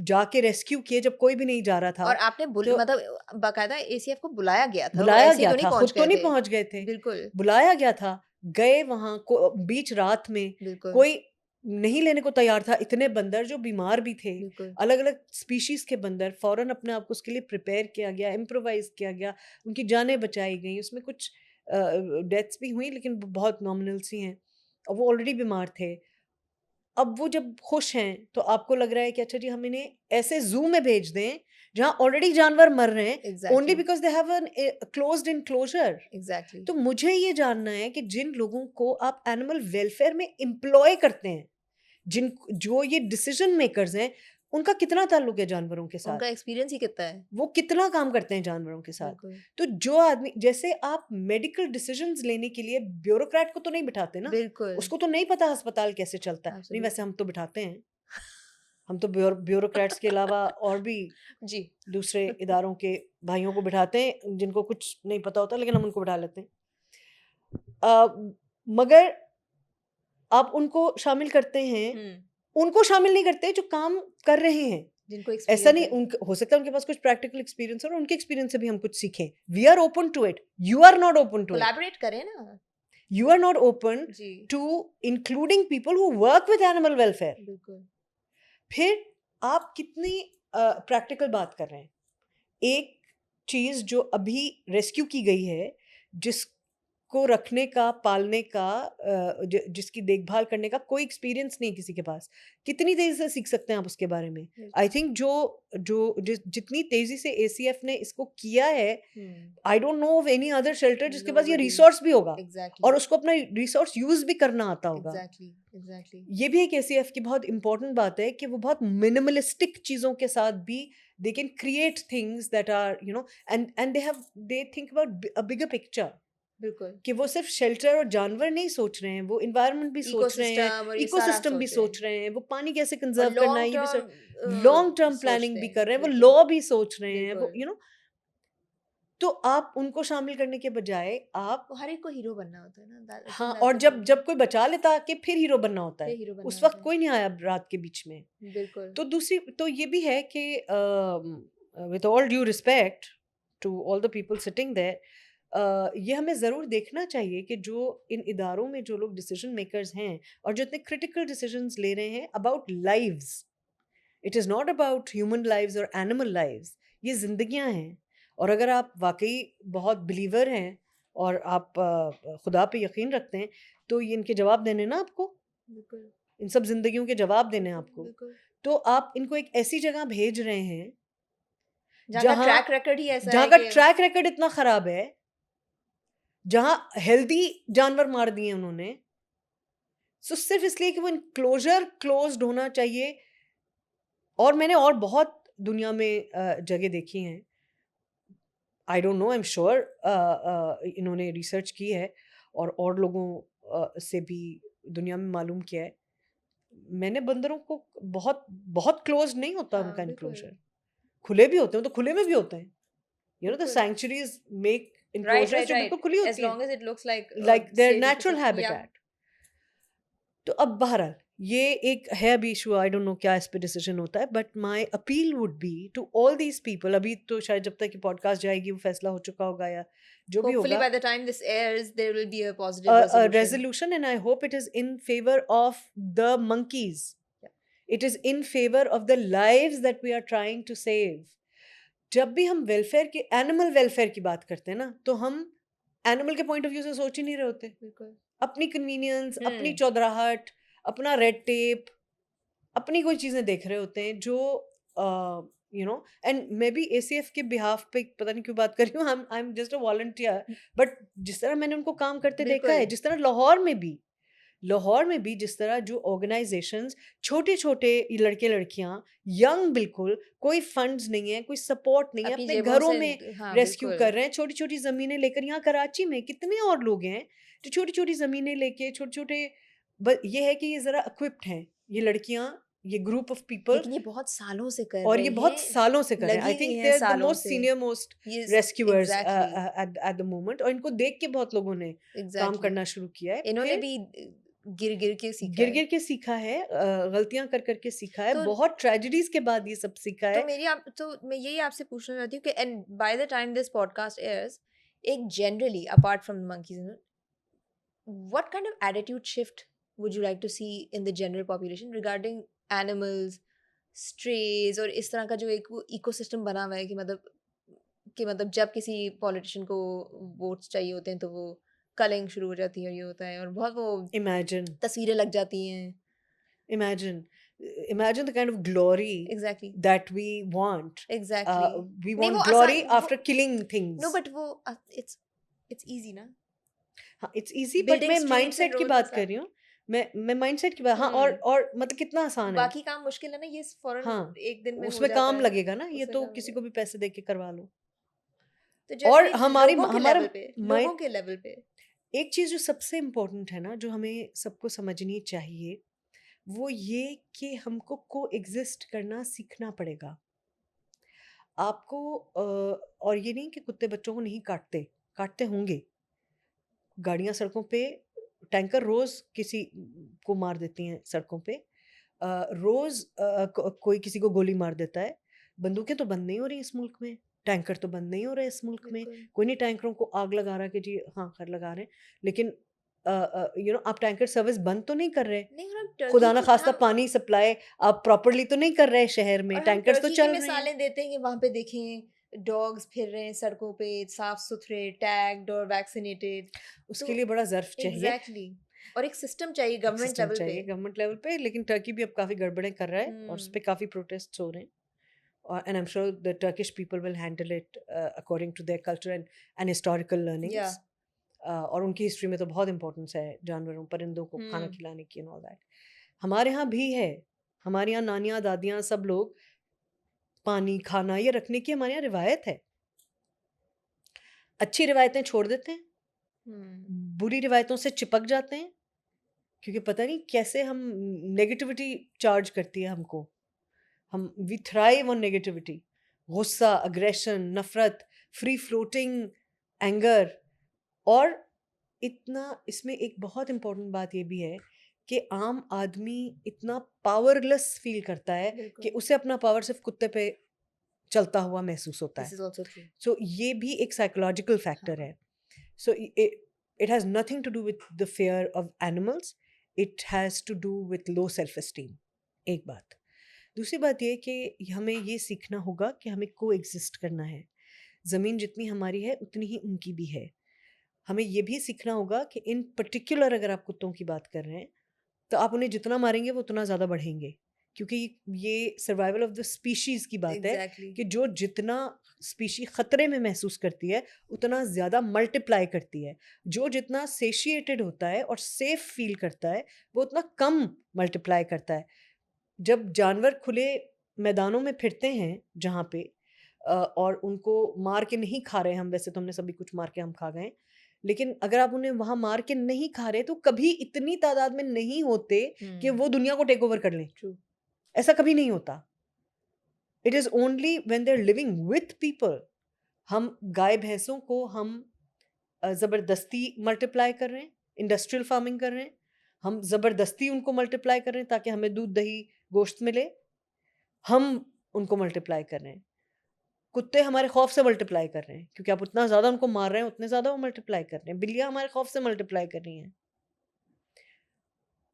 Speaker 2: जाके रेस्क्यू किए जब कोई भी नहीं जा रहा था।
Speaker 1: और आपने
Speaker 2: तो
Speaker 1: मतलब बाकायदा एसीएफ को बुलाया गया था, वो
Speaker 2: बुलाया
Speaker 1: ऐसे ही
Speaker 2: गया
Speaker 1: तो नहीं
Speaker 2: था,
Speaker 1: पहुंच
Speaker 2: खुद तो
Speaker 1: गए
Speaker 2: नहीं
Speaker 1: थे।
Speaker 2: पहुंच गए थे,
Speaker 1: बिल्कुल।
Speaker 2: बुलाया गया था, गए वहां को बीच रात में।
Speaker 1: बिल्कुल।
Speaker 2: कोई नहीं लेने को तैयार था, इतने बंदर जो बीमार भी थे,
Speaker 1: बिल्कुल।
Speaker 2: अलग अलग स्पीशीज के बंदर, फौरन अपने आप को उसके लिए प्रिपेयर किया गया, इम्प्रोवाइज किया गया, उनकी जानें बचाई गई। उसमें कुछ डेथ्स भी हुई, लेकिन बहुत नॉमिनल सी हैं, और वो ऑलरेडी बीमार थे। अब वो जब खुश हैं तो आपको लग रहा है कि अच्छा जी हम इन्हें ऐसे जू में भेज दें जहां ऑलरेडी जानवर मर रहे हैं, only
Speaker 1: exactly.
Speaker 2: Because they have an closed enclosure.
Speaker 1: Exactly.
Speaker 2: तो मुझे ये जानना है कि जिन लोगों को आप एनिमल वेलफेयर में एम्प्लॉय करते हैं, जिन जो ये डिसीजन मेकर्स हैं, उनका कितना ताल्लुक है जानवरों के साथ,
Speaker 1: उनका एक्सपीरियंस ही कितना है।
Speaker 2: वो कितना काम करते हैं जानवरों के साथ।
Speaker 1: बिल्कुल।
Speaker 2: तो जो आदमी, जैसे आप मेडिकल डिसीजंस लेने के लिए ब्यूरोक्रेट को तो नहीं बिठाते ना,
Speaker 1: बिल्कुल।
Speaker 2: उसको तो नहीं पता अस्पताल कैसे चलता है। नहीं, वैसे
Speaker 1: एब्सोल्युटली।
Speaker 2: हम तो बिठाते हैं। हम तो ब्यूरोक्रेट्स के अलावा और भी
Speaker 1: जी
Speaker 2: दूसरे इदारों के भाइयों को बिठाते हैं जिनको कुछ नहीं पता होता, लेकिन हम उनको बिठा लेते हैं। मगर आप उनको शामिल करते हैं, उनको शामिल नहीं करते जो काम कर रहे हैं।
Speaker 1: जिनको
Speaker 2: ऐसा नहीं,
Speaker 1: experience है।
Speaker 2: हो सकता है उनके पास कुछ प्रैक्टिकल एक्सपीरियंस हो और उनके एक्सपीरियंस से भी हम कुछ सीखें। We are open to it, you are not open to it,
Speaker 1: collaborate करें ना।
Speaker 2: यू आर नॉट ओपन
Speaker 1: जी
Speaker 2: to including people who work with animal welfare.
Speaker 1: बिल्कुल।
Speaker 2: फिर आप कितनी प्रैक्टिकल बात कर रहे हैं। एक चीज जो अभी रेस्क्यू की गई है, जिसको रखने का, पालने का, जिसकी देखभाल करने का कोई एक्सपीरियंस नहीं किसी के पास, कितनी तेजी से सीख सकते हैं आप उसके बारे में। आई थिंक जितनी तेजी से ACF ने इसको किया है, I don't know of any other shelter जिसके पास ये
Speaker 1: Nobody.
Speaker 2: रिसोर्स भी होगा
Speaker 1: Exactly.
Speaker 2: और उसको अपना रिसोर्स यूज भी करना आता होगा।
Speaker 1: Exactly. Exactly.
Speaker 2: ये भी एक ACF की बहुत इंपॉर्टेंट बात है कि वो बहुत मिनिमलिस्टिक चीजों के साथ भी they can create things that are, you know, and they think about a bigger picture,
Speaker 1: बिल्कुल।
Speaker 2: कि वो सिर्फ शेल्टर और जानवर नहीं सोच रहे हैं, वो इन्वायरमेंट भी सोच रहे हैं,
Speaker 1: Ecosystem और ये सारा
Speaker 2: इकोसिस्टम भी
Speaker 1: सोच रहे हैं।
Speaker 2: सोच रहे हैं, वो पानी कैसे
Speaker 1: और
Speaker 2: कंजर्व करना है, ये भी लॉन्ग टर्म प्लानिंग
Speaker 1: सोचते
Speaker 2: भी
Speaker 1: हैं,
Speaker 2: कर रहे हैं, वो
Speaker 1: बिल्कुल।
Speaker 2: लॉ भी सोच रहे हैं, वो
Speaker 1: बिल्कुल।
Speaker 2: You know. तो आप उनको शामिल करने के बजाय आप,
Speaker 1: वो हर एक को हीरो बनना होता है ना। I think
Speaker 2: हाँ,
Speaker 1: that's
Speaker 2: और
Speaker 1: the
Speaker 2: जब
Speaker 1: problem.
Speaker 2: जब कोई बचा लेता है कि फिर हीरो बनना होता है,
Speaker 1: फिर हीरो बनना
Speaker 2: उस
Speaker 1: होता
Speaker 2: वक्त
Speaker 1: है।
Speaker 2: कोई नहीं आया रात के बीच में।
Speaker 1: बिल्कुल।
Speaker 2: तो दूसरी तो ये भी है कि with all due respect to all the people sitting there, ये हमें ज़रूर देखना चाहिए कि जो इन इदारों में जो लोग डिसीजन मेकर्स हैं और जो इतने क्रिटिकल डिसीजंस ले रहे हैं about lives, it is not about human lives और एनिमल लाइव्स, ये जिंदगियां हैं। और अगर आप वाकई बहुत बिलीवर हैं और आप खुदा पे यकीन रखते हैं, तो ये इनके जवाब देने ना आपको,
Speaker 1: बिल्कुल।
Speaker 2: इन सब जिंदगियों के जवाब देने आपको।
Speaker 1: बिल्कुल।
Speaker 2: तो आप इनको एक ऐसी जगह भेज रहे हैं
Speaker 1: जहाँ का ट्रैक रिकॉर्ड ही ऐसा
Speaker 2: जहाँ
Speaker 1: है
Speaker 2: का
Speaker 1: कि
Speaker 2: ट्रैक रिकॉर्ड इतना खराब है, जहाँ हेल्दी जानवर मार दिए उन्होंने, सो सिर्फ इसलिए कि वो इनक्लोजर क्लोज्ड होना चाहिए। और मैंने और बहुत दुनिया में जगह देखी हैं, I don't know, I am sure इन्होंने रिसर्च की है और लोगों से भी दुनिया में मालूम किया है। मैंने बंदरों को बहुत बहुत क्लोज नहीं होता
Speaker 1: हाँ,
Speaker 2: उनका
Speaker 1: बिल्कुल।
Speaker 2: इनक्लोजर, खुले भी होते हैं, तो खुले में भी होते हैं, यू नो द
Speaker 1: बिल्कुल।
Speaker 2: Sanctuaries make
Speaker 1: Right,
Speaker 2: enclosures
Speaker 1: right,
Speaker 2: जो
Speaker 1: right.
Speaker 2: बिल्कुल खुली
Speaker 1: As
Speaker 2: होती हैं,
Speaker 1: long as it looks like
Speaker 2: like their
Speaker 1: safe
Speaker 2: natural
Speaker 1: ecosystem.
Speaker 2: habitat. तो अब बहरहाल ये एक है अभी इशू, आई डोंट नो क्या इस पे डिसीजन होता है, but my appeal would be to all these people, अभी तो शायद जब तक कि पॉडकास्ट जाएगी वो फैसला हो चुका होगा या जो भी
Speaker 1: Hopefully
Speaker 2: होगा,
Speaker 1: by the time this airs there will be a positive resolution.
Speaker 2: resolution, and I hope it is in favor of the monkeys.
Speaker 1: Yeah.
Speaker 2: It is in favor of the lives that we are trying to save. जब भी हम welfare की, animal welfare की बात करते हैं ना, तो हम एनिमल के पॉइंट ऑफ व्यू से सोच ही नहीं रहे होते।
Speaker 1: बिल्कुल।
Speaker 2: अपनी कन्वीनियंस, अपनी
Speaker 1: हम्म।
Speaker 2: चौधराहट, अपना रेड टेप, अपनी कोई चीजें देख रहे होते हैं जो यू नो। एंड मैं भी ACF के बिहाफ पे पता नहीं क्यों बात कर रही हूँ, I am just a volunteer, but जिस तरह मैंने उनको काम करते देखा है,
Speaker 1: बिल्कुल।
Speaker 2: जिस तरह लाहौर में भी जिस तरह जो ऑर्गेनाइजेशंस, छोटे छोटे लड़के लड़कियां, यंग, बिल्कुल कोई फंड्स नहीं है, कोई सपोर्ट नहीं है,
Speaker 1: अपनी
Speaker 2: अपने
Speaker 1: जेबों
Speaker 2: घरों
Speaker 1: से
Speaker 2: में
Speaker 1: हाँ
Speaker 2: रेस्क्यू
Speaker 1: बिल्कुल।
Speaker 2: कर रहे हैं, छोटी छोटी जमीनें लेकर। यहाँ कराची में कितने और लोग हैं जो छोटी छोटी जमीनें लेके, छोटे छोटे, ये है कि ये जरा इक्विप्ड हैं, ये लड़कियां, ये ग्रुप ऑफ पीपल,
Speaker 1: लेकिन ये बहुत सालों से कर
Speaker 2: और
Speaker 1: रहे
Speaker 2: ये बहुत
Speaker 1: हैं,
Speaker 2: सालों से कर रहे हैं। आई
Speaker 1: लगी हुई
Speaker 2: थिंक
Speaker 1: हैं
Speaker 2: दे आर द
Speaker 1: सालों
Speaker 2: मोस्ट
Speaker 1: से।
Speaker 2: Senior most
Speaker 1: Yes,
Speaker 2: rescuers
Speaker 1: exactly,
Speaker 2: at the moment, और इनको देख के बहुत लोगों ने काम
Speaker 1: exactly.
Speaker 2: करना शुरू किया है।
Speaker 1: इन्होंने
Speaker 2: फिर
Speaker 1: भी गिर के सीखा
Speaker 2: गिर
Speaker 1: है।
Speaker 2: गिर के सीखा है, गलतियां कर करके सीखा है,
Speaker 1: तो
Speaker 2: बहुत ट्रेजेडीज के बाद ये सब सीखा
Speaker 1: तो
Speaker 2: है।
Speaker 1: मैं यही आपसे पूछना चाहती हूँ कि and by the time this podcast airs, एक generally apart from monkeys, what kind of attitude shift would you like to see in the general population regarding animals, strays, और इस तरह का जो एक इकोसिस्टम बना हुआ है कि मतलब जब किसी पॉलिटिशियन को वोट्स चाहिए होते हैं तो वो कलिंग शुरू हो जाती है और ये होता है और बहुत वो
Speaker 2: इमेजिन
Speaker 1: तस्वीरें लग जाती हैं।
Speaker 2: imagine the kind of glory
Speaker 1: Exactly.
Speaker 2: that we want.
Speaker 1: Exactly.
Speaker 2: We
Speaker 1: नहीं,
Speaker 2: want
Speaker 1: वो
Speaker 2: glory
Speaker 1: आसान
Speaker 2: after killing things.
Speaker 1: No, but वो it's easy ना।
Speaker 2: हाँ, it's easy, but
Speaker 1: Building
Speaker 2: मैं
Speaker 1: streets
Speaker 2: mindset
Speaker 1: and
Speaker 2: की
Speaker 1: roads
Speaker 2: बात
Speaker 1: ऐसा।
Speaker 2: कर रही हूँ, मैं mindset की बात, हाँ, और मतलब कितना आसान है,
Speaker 1: बाकी काम मुश्किल है ना, ये फौरन
Speaker 2: हाँ,
Speaker 1: एक दिन में हो
Speaker 2: उसमें
Speaker 1: जाता
Speaker 2: काम
Speaker 1: है।
Speaker 2: लगेगा ना, ये
Speaker 1: उसमें
Speaker 2: तो
Speaker 1: काम
Speaker 2: किसी
Speaker 1: लगेगा।
Speaker 2: को भी पैसे दे के करवा लो।
Speaker 1: तो
Speaker 2: और
Speaker 1: जनरली
Speaker 2: हमारी
Speaker 1: लोगों के
Speaker 2: हमारा
Speaker 1: लेवल पे, लोगों के लेवल पे
Speaker 2: एक चीज जो सबसे इम्पोर्टेंट है ना, जो हमें सबको समझनी चाहिए, वो ये कि हमको को एग्जिस्ट करना सीखना पड़ेगा आपको। और ये नहीं कि कुत्ते बच्चों को नहीं काटते, काटते होंगे। गाड़ियां सड़कों पे, टैंकर रोज किसी को मार देती हैं सड़कों पे। रोज कोई किसी को गोली मार देता है। बंदूकें तो बंद नहीं हो रही इस मुल्क में, टैंकर तो बंद नहीं हो रहे इस मुल्क में।
Speaker 1: बिल्कुल।
Speaker 2: कोई नहीं टैंकरों को आग लगा रहा कि जी हाँ खैर लगा रहे हैं, लेकिन आप टैंकर सर्विस बंद तो नहीं कर रहे।
Speaker 1: नहीं, और हम टर्की
Speaker 2: खुदा ना
Speaker 1: की
Speaker 2: खास्ता
Speaker 1: हम
Speaker 2: पानी सप्लाई आप प्रॉपरली तो नहीं कर रहे शहर में,
Speaker 1: और हम
Speaker 2: टैंकर्स तो
Speaker 1: टर्की की
Speaker 2: चल रहे हैं।
Speaker 1: मिसालें देते हैं कि वहां पे देखें डॉग्स फिर रहे हैं सड़कों पे, साफ सुथरे, टैग्ड और वैक्सीनेटेड।
Speaker 2: उसके
Speaker 1: तो
Speaker 2: लिए बड़ा ज़र्फ चाहिए,
Speaker 1: एग्जैक्टली और एक सिस्टम चाहिए
Speaker 2: एक
Speaker 1: गवर्नमेंट
Speaker 2: सिस्टम
Speaker 1: लेवल पे।
Speaker 2: चाहिए गवर्नमेंट लेवल पे। लेकिन टर्की भी अब काफ़ी गड़बड़ें कर रहा है और उस
Speaker 1: हम्म।
Speaker 2: पे काफ़ी प्रोटेस्ट हो रहे हैं। And I'm sure the Turkish people will handle it according to their culture and historical learnings.
Speaker 1: या
Speaker 2: और उनकी हिस्ट्री में तो बहुत इंपॉर्टेंस है जानवरों परिंदों को खाना
Speaker 1: हम्म
Speaker 2: खिलाने की एंड ऑल दैट। हमारे यहाँ भी है, हमारे यहाँ नानियाँ दादियाँ सब लोग पानी खाना ये रखने की हमारे यहाँ रिवायत है। अच्छी रिवायतें छोड़ देते हैं,
Speaker 1: हम्म
Speaker 2: बुरी रिवायतों से चिपक जाते हैं, क्योंकि पता नहीं कैसे हम नेगेटिविटी चार्ज करती है हमको। हम वी थ्राइव ऑन नेगेटिविटी, गुस्सा, अग्रेशन, नफरत, फ्री फ्लोटिंग एंगर। और इतना इसमें एक बहुत इंपॉर्टेंट बात ये भी है कि आम आदमी इतना पावरलेस फील करता है कि
Speaker 1: बिल्कुल।
Speaker 2: उसे अपना पावर सिर्फ कुत्ते पे चलता हुआ महसूस होता
Speaker 1: दिस
Speaker 2: है।
Speaker 1: Is also true.
Speaker 2: सो ये भी एक साइकोलॉजिकल फैक्टर है। सो it has nothing to do with the fear of animals, it has to do with low self esteem। एक बात। दूसरी बात ये कि हमें ये सीखना होगा कि हमें को एग्जिस्ट करना है। ज़मीन जितनी हमारी है उतनी ही उनकी भी है। हमें ये भी सीखना होगा कि इन पर्टिकुलर अगर आप कुत्तों की बात कर रहे हैं तो आप उन्हें जितना मारेंगे वो उतना ज़्यादा बढ़ेंगे, क्योंकि ये सर्वाइवल ऑफ द स्पीशीज़ की बात है
Speaker 1: एग्जैक्टली।
Speaker 2: कि जो जितना स्पीशी खतरे में महसूस करती है उतना ज़्यादा मल्टीप्लाई करती है। जो जितना सेशिएटेड होता है और सेफ फील करता है वो उतना कम मल्टीप्लाई करता है। जब जानवर खुले मैदानों में फिरते हैं जहाँ पे और उनको मार के नहीं खा रहे हम, वैसे तो हमने सभी कुछ मार के हम खा गए, लेकिन अगर आप उन्हें वहां मार के नहीं खा रहे तो कभी इतनी तादाद में नहीं होते कि वो दुनिया को टेक ओवर कर लें।
Speaker 1: ट्रू।
Speaker 2: ऐसा कभी नहीं होता। It is only when they are living with people. हम गाय भैंसों को हम जबरदस्ती मल्टीप्लाई कर रहे हैं, इंडस्ट्रियल फार्मिंग कर रहे हैं, हम जबरदस्ती उनको मल्टीप्लाई कर रहे हैं ताकि हमें दूध दही गोश्त मिले, हम उनको मल्टीप्लाई कर रहे हैं। कुत्ते हमारे खौफ से मल्टीप्लाई कर रहे हैं, क्योंकि आप उतना ज़्यादा उनको मार रहे हैं उतने ज़्यादा वो मल्टीप्लाई कर रहे हैं। बिल्लियाँ हमारे खौफ से मल्टीप्लाई कर रही हैं।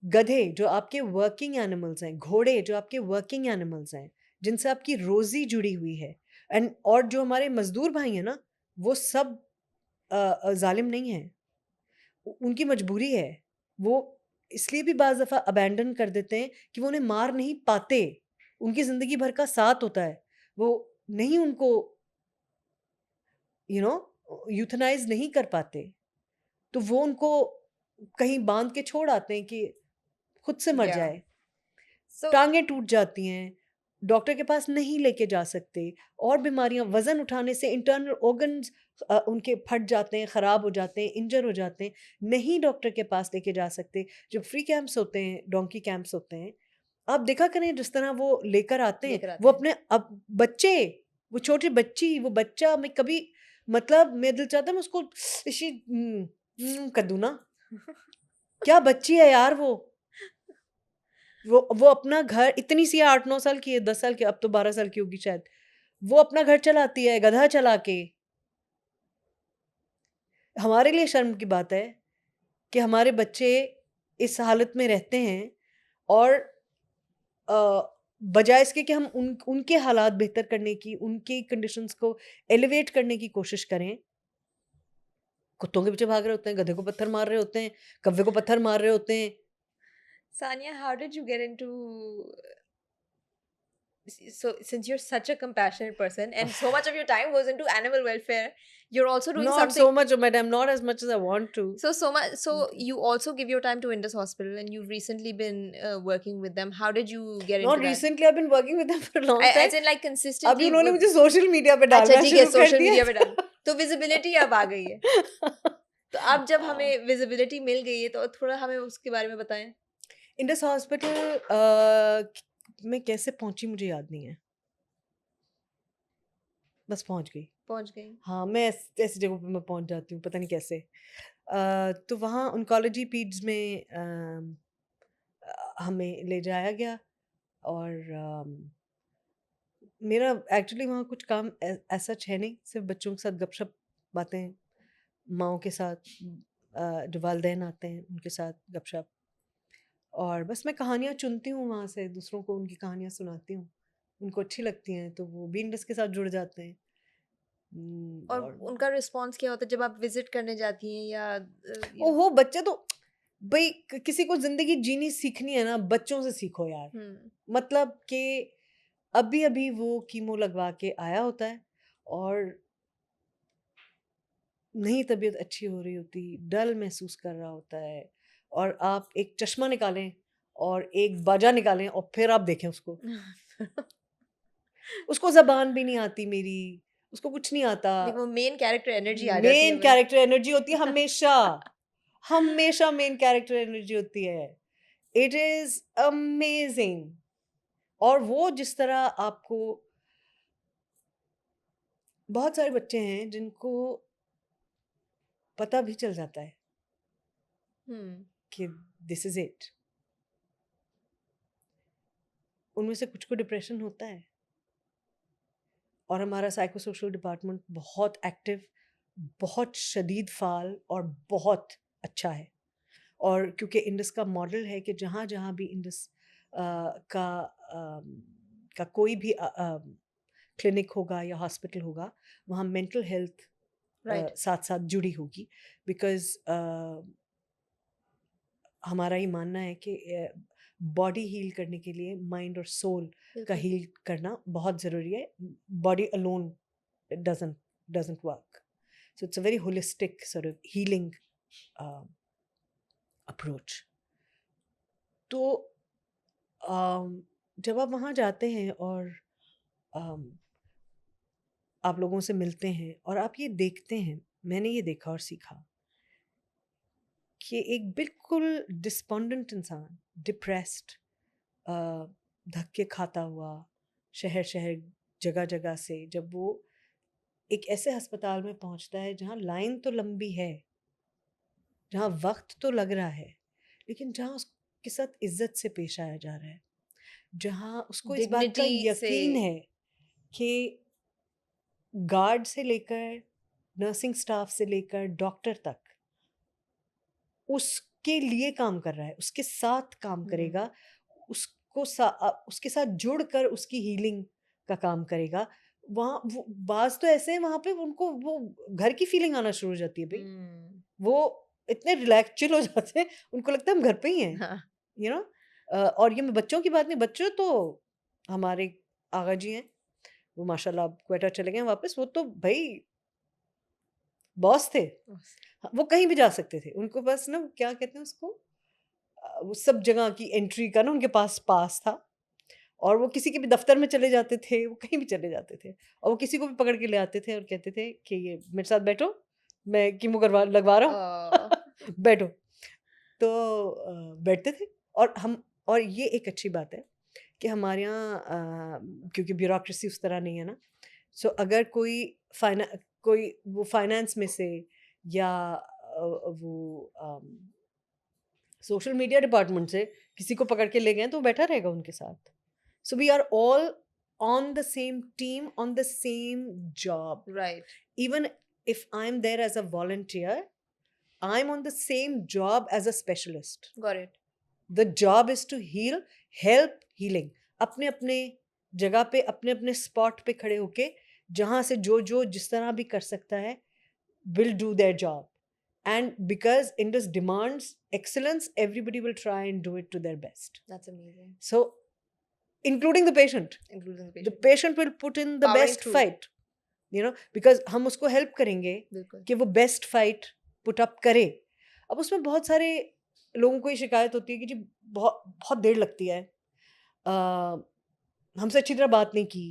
Speaker 2: गधे जो आपके वर्किंग एनिमल्स हैं, घोड़े जो आपके वर्किंग एनिमल्स हैं, जिनसे आपकी रोज़ी जुड़ी हुई है, एंड और जो हमारे मजदूर भाई हैं ना, वो सब जालिम नहीं हैं। उनकी मजबूरी है। वो इसलिए भी बाज़ दफ़ा अबैंडन कर देते हैं कि वो उन्हें मार नहीं पाते। उनकी ज़िंदगी भर का साथ होता है। वो नहीं उनको यूथनाइज नहीं कर पाते, तो वो उनको कहीं बांध के छोड़ आते हैं कि खुद से मर
Speaker 1: Yeah.
Speaker 2: जाए।
Speaker 1: So
Speaker 2: टांगें टूट जाती हैं, डॉक्टर के पास नहीं लेके जा सकते, और बीमारियां, वजन उठाने से इंटरनल ऑर्गन्स उनके फट जाते हैं, ख़राब हो जाते हैं, इंजर हो जाते हैं, नहीं डॉक्टर के पास लेके जा सकते। जब फ्री कैंप्स होते हैं, डोंकी कैंप्स होते हैं, आप देखा करें जिस तरह वो लेकर आते
Speaker 1: लेकर
Speaker 2: हैं,
Speaker 1: आते
Speaker 2: वो
Speaker 1: हैं।
Speaker 2: अपने अब बच्चे, वो छोटी बच्ची, वो बच्चा, मैं कभी मतलब मेरा दिल चाहता है मैं उसको इसी कर दूं ना। क्या बच्ची है यार वो अपना घर, इतनी सी 8-9 साल की है, 10 साल की, अब तो 12 साल की होगी शायद, वो अपना घर चलाती है गधा चला के। हमारे लिए शर्म की बात है कि हमारे बच्चे इस हालत में रहते हैं, और बजाय इसके कि हम उनके हालात बेहतर करने की, उनकी कंडीशंस को एलिवेट करने की कोशिश करें, कुत्तों के पीछे भाग रहे होते हैं, गधे को पत्थर मार रहे होते हैं, कव्वे को पत्थर मार रहे होते हैं।
Speaker 1: Sania, how did you get into so since you're such a compassionate person and so much of your time goes into animal welfare, you're also doing
Speaker 2: Not
Speaker 1: something
Speaker 2: so much, madam, not as much as I want to.
Speaker 1: so much. So
Speaker 2: Okay.
Speaker 1: you also give your time to Indus Hospital, and you've recently been working with them. How did you get
Speaker 2: Not
Speaker 1: into that?
Speaker 2: recently, I've been working with them for a long time.
Speaker 1: As in like consistently.
Speaker 2: अभी उन्होंने
Speaker 1: with-
Speaker 2: मुझे social media पे
Speaker 1: अच्छा
Speaker 2: डालना
Speaker 1: ठीक है,
Speaker 2: शुरू कर
Speaker 1: सोशल
Speaker 2: दिया।
Speaker 1: मीडिया पे डाल तो विजिबिलिटी अब आ गई है। तो अब जब हमें विजिबिलिटी मिल गई है तो थोड़ा हमें उसके बारे में बताएं।
Speaker 2: इंडस हॉस्पिटल में कैसे पहुंची मुझे याद नहीं है, बस पहुंच गई। हाँ, मैं ऐसी जगहों पे मैं पहुंच जाती हूँ, पता नहीं कैसे। तो वहाँ ऑन्कोलॉजी पीड्स में हमें ले जाया गया, और मेरा एक्चुअली वहाँ कुछ काम ऐसा है नहीं, सिर्फ बच्चों के साथ गपशप बातें, माओं के साथ, जो वालिदैन आते हैं उनके साथ गपशप, और बस मैं कहानियाँ चुनती हूँ वहाँ से, दूसरों को उनकी कहानियाँ सुनाती हूँ, उनको अच्छी लगती हैं तो वो भी इंडस के साथ जुड़ जाते हैं।
Speaker 1: और
Speaker 2: और
Speaker 1: उनका रिस्पॉन्स क्या होता है जब आप विजिट करने जाती हैं या
Speaker 2: ओहो, बच्चे तो भाई, किसी को जिंदगी जीनी सीखनी है ना, बच्चों से सीखो यार। मतलब कि अभी अभी वो कीमो लगवा के आया होता है और नहीं तबीयत अच्छी हो रही होती, डल महसूस कर रहा होता है, और आप एक चश्मा निकालें और एक बाजा निकालें और फिर आप देखें उसको उसको जबान भी नहीं आती मेरी, उसको कुछ नहीं आता।
Speaker 1: वो मेन कैरेक्टर एनर्जी आ जाती है
Speaker 2: मेन कैरेक्टर एनर्जी होती है हमेशा हमेशा मेन कैरेक्टर एनर्जी होती है। It is amazing. और वो जिस तरह आपको, बहुत सारे बच्चे हैं जिनको पता भी चल जाता है कि दिस इज इट, उनमें से कुछ को डिप्रेशन होता है, और हमारा साइको सोशल डिपार्टमेंट बहुत एक्टिव, बहुत शदीद फाल और बहुत अच्छा है। और क्योंकि इंडस का मॉडल है कि जहाँ जहाँ भी इंडस का कोई भी क्लिनिक होगा या हॉस्पिटल होगा, वहाँ मेंटल हेल्थ साथ साथ जुड़ी होगी, बिकॉज हमारा ये मानना है कि बॉडी हील करने के लिए माइंड और सोल का हील करना बहुत ज़रूरी है। Body alone doesn't work, so it's a very holistic sort of healing approach. तो जब आप वहाँ जाते हैं और आप लोगों से मिलते हैं और आप ये देखते हैं, मैंने ये देखा और सीखा कि एक बिल्कुल डिस्पोंडेंट इंसान, डिप्रेस्ड, धक्के खाता हुआ शहर शहर जगह जगह से, जब वो एक ऐसे अस्पताल में पहुंचता है जहाँ लाइन तो लंबी है, जहाँ वक्त तो लग रहा है, लेकिन जहाँ उसके साथ इज्जत से पेश आया जा रहा है, जहाँ उसको इस बात का यकीन है कि गार्ड से लेकर नर्सिंग स्टाफ से लेकर डॉक्टर तक उसके लिए काम कर रहा है, उसके साथ काम करेगा, उसको उसके साथ जुड़कर उसकी हीलिंग का काम करेगा। वहाँ वो बाज तो ऐसे हैं, वहाँ पे उनको वो घर की फीलिंग आना शुरू हो जाती है भाई। वो इतने रिलैक्स चिल हो जाते हैं, उनको लगता है हम घर पे ही हैं, यू नो। और ये मैं बच्चों की बात नहीं, बच्चों तो हमारे आगा जी हैं, वो माशाल्लाह क्वेटा चले गए वापस, वो तो भाई बॉस थे, वो कहीं भी जा सकते थे, उनको बस ना क्या कहते हैं उसको, वो सब जगह की एंट्री का ना उनके पास था, और वो किसी के भी दफ्तर में चले जाते थे, वो कहीं भी चले जाते थे, और वो किसी को भी पकड़ के ले आते थे और कहते थे कि ये मेरे साथ बैठो, मैं कीमो लगवा रहा हूँ बैठो। तो बैठते थे। और ये एक अच्छी बात है कि हमारे यहाँ क्योंकि ब्यूरोक्रेसी उस तरह नहीं है ना, सो अगर कोई वो फाइनेंस में से या वो सोशल मीडिया डिपार्टमेंट से किसी को पकड़ के ले गए तो वो बैठा रहेगा उनके साथ। So we are all on the same team, on the same job.
Speaker 1: Right.
Speaker 2: Even if I'm there as a volunteer, I'm on the same job as a specialist.
Speaker 1: Got it.
Speaker 2: The job is to heal, help healing. अपने अपने जगह पे, अपने अपने spot पे खड़े होके, जहाँ से जो जिस तरह भी कर सकता है, will do their job. And because Indus demands excellence, everybody will try and do it to their best.
Speaker 1: That's amazing.
Speaker 2: So, including the patient. The patient will put in the
Speaker 1: Powering
Speaker 2: best
Speaker 1: through.
Speaker 2: fight. You know, because हम उसको help करेंगे कि वो best fight put up करे। अब उसमें बहुत सारे लोगों को ये शिकायत होती है कि जी बहुत देर लगती है, हमसे अच्छी तरह बात नहीं की,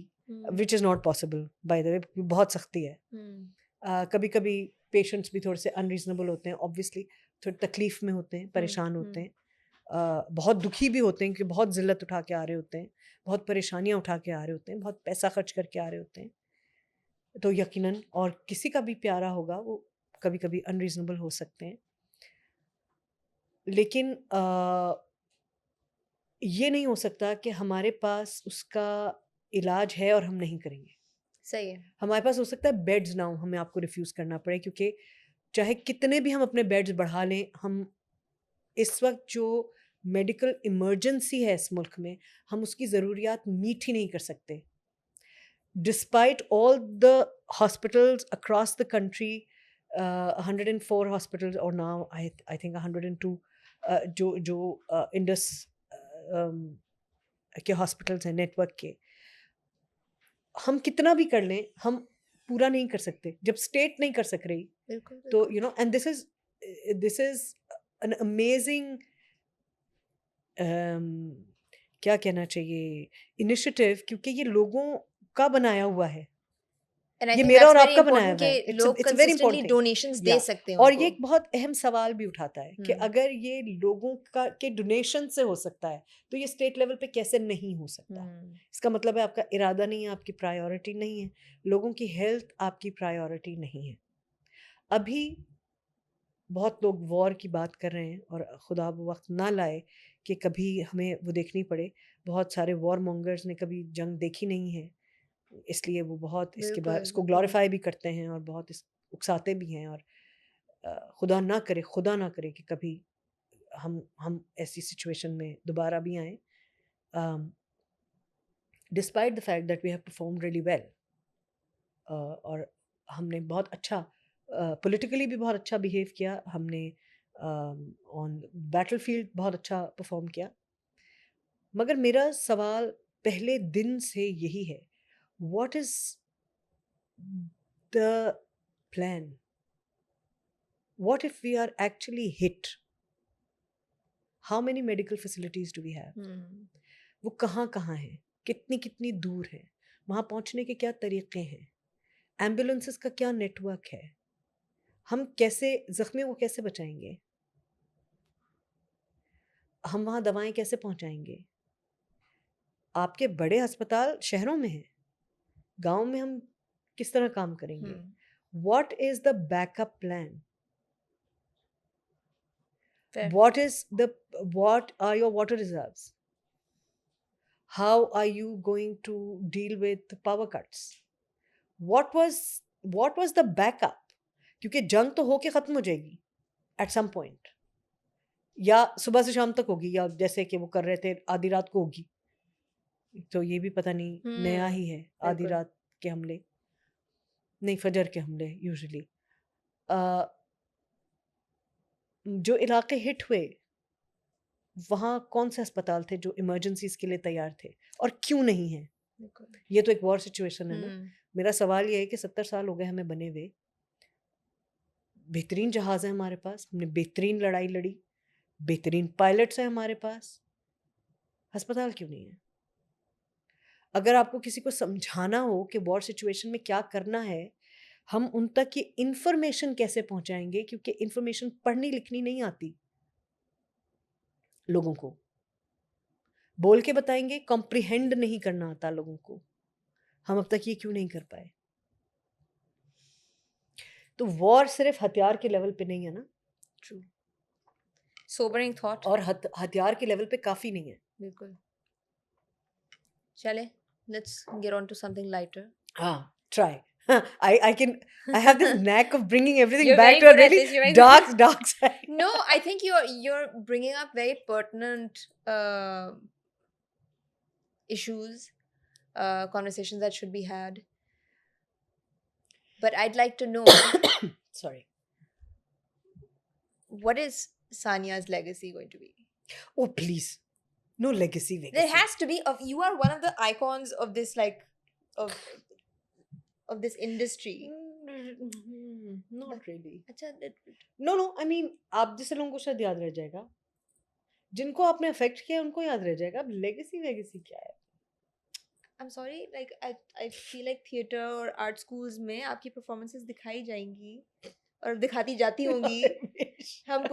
Speaker 2: which is not possible by the way, बहुत सख्ती है। कभी कभी पेशेंट्स भी थोड़े से अनरीजनेबल होते हैं, ऑब्वियसली थोड़ी तकलीफ में होते हैं, परेशान होते हैं, बहुत दुखी भी होते हैं, क्योंकि बहुत ज़िल्लत उठा के आ रहे होते हैं, बहुत परेशानियाँ उठा के आ रहे होते हैं, बहुत पैसा खर्च करके आ रहे होते हैं, तो यकीनन और किसी का भी प्यारा होगा वो कभी कभी अनरीजनेबल हो सकते हैं, लेकिन ये नहीं हो सकता कि हमारे पास उसका इलाज है और हम नहीं करेंगे।
Speaker 1: सही है।
Speaker 2: हमारे पास हो सकता है बेड्स ना हो, हमें आपको रिफ्यूज़ करना पड़े, क्योंकि चाहे कितने भी हम अपने बेड्स बढ़ा लें, हम इस वक्त जो मेडिकल इमरजेंसी है इस मुल्क में, हम उसकी ज़रूरियात मीट ही नहीं कर सकते। Despite all the hospitals across the country, 104 hospitals, or now I think 102 जो इंडस के हॉस्पिटल्स हैं नेटवर्क के, हम कितना भी कर लें हम पूरा नहीं कर सकते जब स्टेट नहीं कर सक रही।
Speaker 1: बिल्कुल,
Speaker 2: तो
Speaker 1: बिल्कुल।
Speaker 2: You know, and this is an amazing, क्या कहना चाहिए, इनिशिएटिव, क्योंकि ये लोगों का बनाया हुआ है,
Speaker 1: And I
Speaker 2: ये
Speaker 1: think
Speaker 2: मेरा
Speaker 1: that's
Speaker 2: और
Speaker 1: very
Speaker 2: आपका बनाया
Speaker 1: important
Speaker 2: हुआ है।
Speaker 1: कि लोग
Speaker 2: it's a very
Speaker 1: consistently
Speaker 2: important thing.
Speaker 1: donations दे
Speaker 2: या
Speaker 1: सकते हैं
Speaker 2: और
Speaker 1: उनको।
Speaker 2: ये एक बहुत अहम सवाल भी उठाता है कि अगर ये लोगों का के डोनेशन से हो सकता है तो ये स्टेट लेवल पे कैसे नहीं हो सकता। इसका मतलब है आपका इरादा नहीं है, आपकी प्रायोरिटी नहीं है, लोगों की हेल्थ आपकी प्रायोरिटी नहीं है। अभी बहुत लोग वॉर की बात कर रहे हैं और खुदा वो वक्त ना लाए कि कभी हमें वो देखनी पड़े। बहुत सारे वॉर मॉन्गर्स ने कभी जंग देखी नहीं है, इसलिए वो बहुत इसके बाद
Speaker 1: बिल्कुल,
Speaker 2: इसको
Speaker 1: बिल्कुल।
Speaker 2: ग्लोरीफाई भी करते हैं और बहुत इस उकसाते भी हैं। और खुदा ना करे कि कभी हम ऐसी सिचुएशन में दोबारा भी आएँ, despite the fact that we have performed really well. और हमने बहुत अच्छा पॉलिटिकली भी बहुत अच्छा बिहेव किया, हमने ऑन बैटलफील्ड बहुत अच्छा परफॉर्म किया। मगर मेरा सवाल पहले दिन से यही है, what is the plan? What if we are actually hit? How many medical facilities do we have? वो कहाँ कहाँ हैं, कितनी कितनी दूर हैं, वहाँ पहुँचने के क्या तरीक़े हैं, एम्बुलेंसेस का क्या नेटवर्क है, हम कैसे ज़ख्मियों को कैसे बचाएंगे, हम वहाँ दवाएं कैसे पहुँचाएंगे। आपके बड़े अस्पताल शहरों में हैं, गाँव में हम किस तरह काम करेंगे? What is the backup plan?
Speaker 1: Fair.
Speaker 2: What are your water reserves? How are you going to deal with power cuts? What was the backup? क्योंकि जंग तो होके ख़त्म हो जाएगी at some point, या सुबह से शाम तक होगी, या जैसे कि वो कर रहे थे आधी रात को होगी। तो ये भी पता नहीं, नया ही है आधी रात के हमले, नहीं फजर के हमले यूजुअली। जो इलाके हिट हुए वहाँ कौन से अस्पताल थे जो इमरजेंसीज के लिए तैयार थे और क्यों नहीं है? ये तो एक वॉर सिचुएशन है ना। मेरा सवाल ये है कि 70 साल हो गए हमें बने हुए, बेहतरीन जहाज़ है हमारे पास, हमने बेहतरीन लड़ाई लड़ी, बेहतरीन पायलट्स हैं हमारे पास, अस्पताल क्यों नहीं है? अगर आपको किसी को समझाना हो कि वॉर सिचुएशन में क्या करना है, हम उन तक ये इंफॉर्मेशन कैसे पहुंचाएंगे? क्योंकि इंफॉर्मेशन पढ़नी लिखनी नहीं आती लोगों को, बोल के बताएंगे, कॉम्प्रिहेंड नहीं करना आता लोगों को। हम अब तक ये क्यों नहीं कर पाए? तो वॉर सिर्फ हथियार के लेवल पे नहीं है ना।
Speaker 1: True, sobering thought.
Speaker 2: और हथियार के लेवल पे काफी नहीं है।
Speaker 1: बिल्कुल। चले, let's get on to something lighter.
Speaker 2: हाँ, try. I have this knack of bringing everything
Speaker 1: You're
Speaker 2: back
Speaker 1: very
Speaker 2: to a
Speaker 1: good at
Speaker 2: really
Speaker 1: this. You're very good.
Speaker 2: dark side.
Speaker 1: No, I think you're bringing up very pertinent issues, conversations that should be had. But I'd like to know,
Speaker 2: Sorry.
Speaker 1: what is Sania's legacy going to be?
Speaker 2: Oh, please. No legacy.
Speaker 1: There has to be. You are one of the icons of this, like, of this industry.
Speaker 2: Not really.
Speaker 1: अच्छा,
Speaker 2: No, I mean, आप जैसे लोगों को शायद याद रह जाएगा, जिनको आपने अफेक्ट किया उनको याद रह जाएगा। अब लेगेसी क्या है?
Speaker 1: I'm sorry, like I feel like theater और art schools में आपकी performances दिखाई जाएंगी, और दिखाती जाती होंगी. हम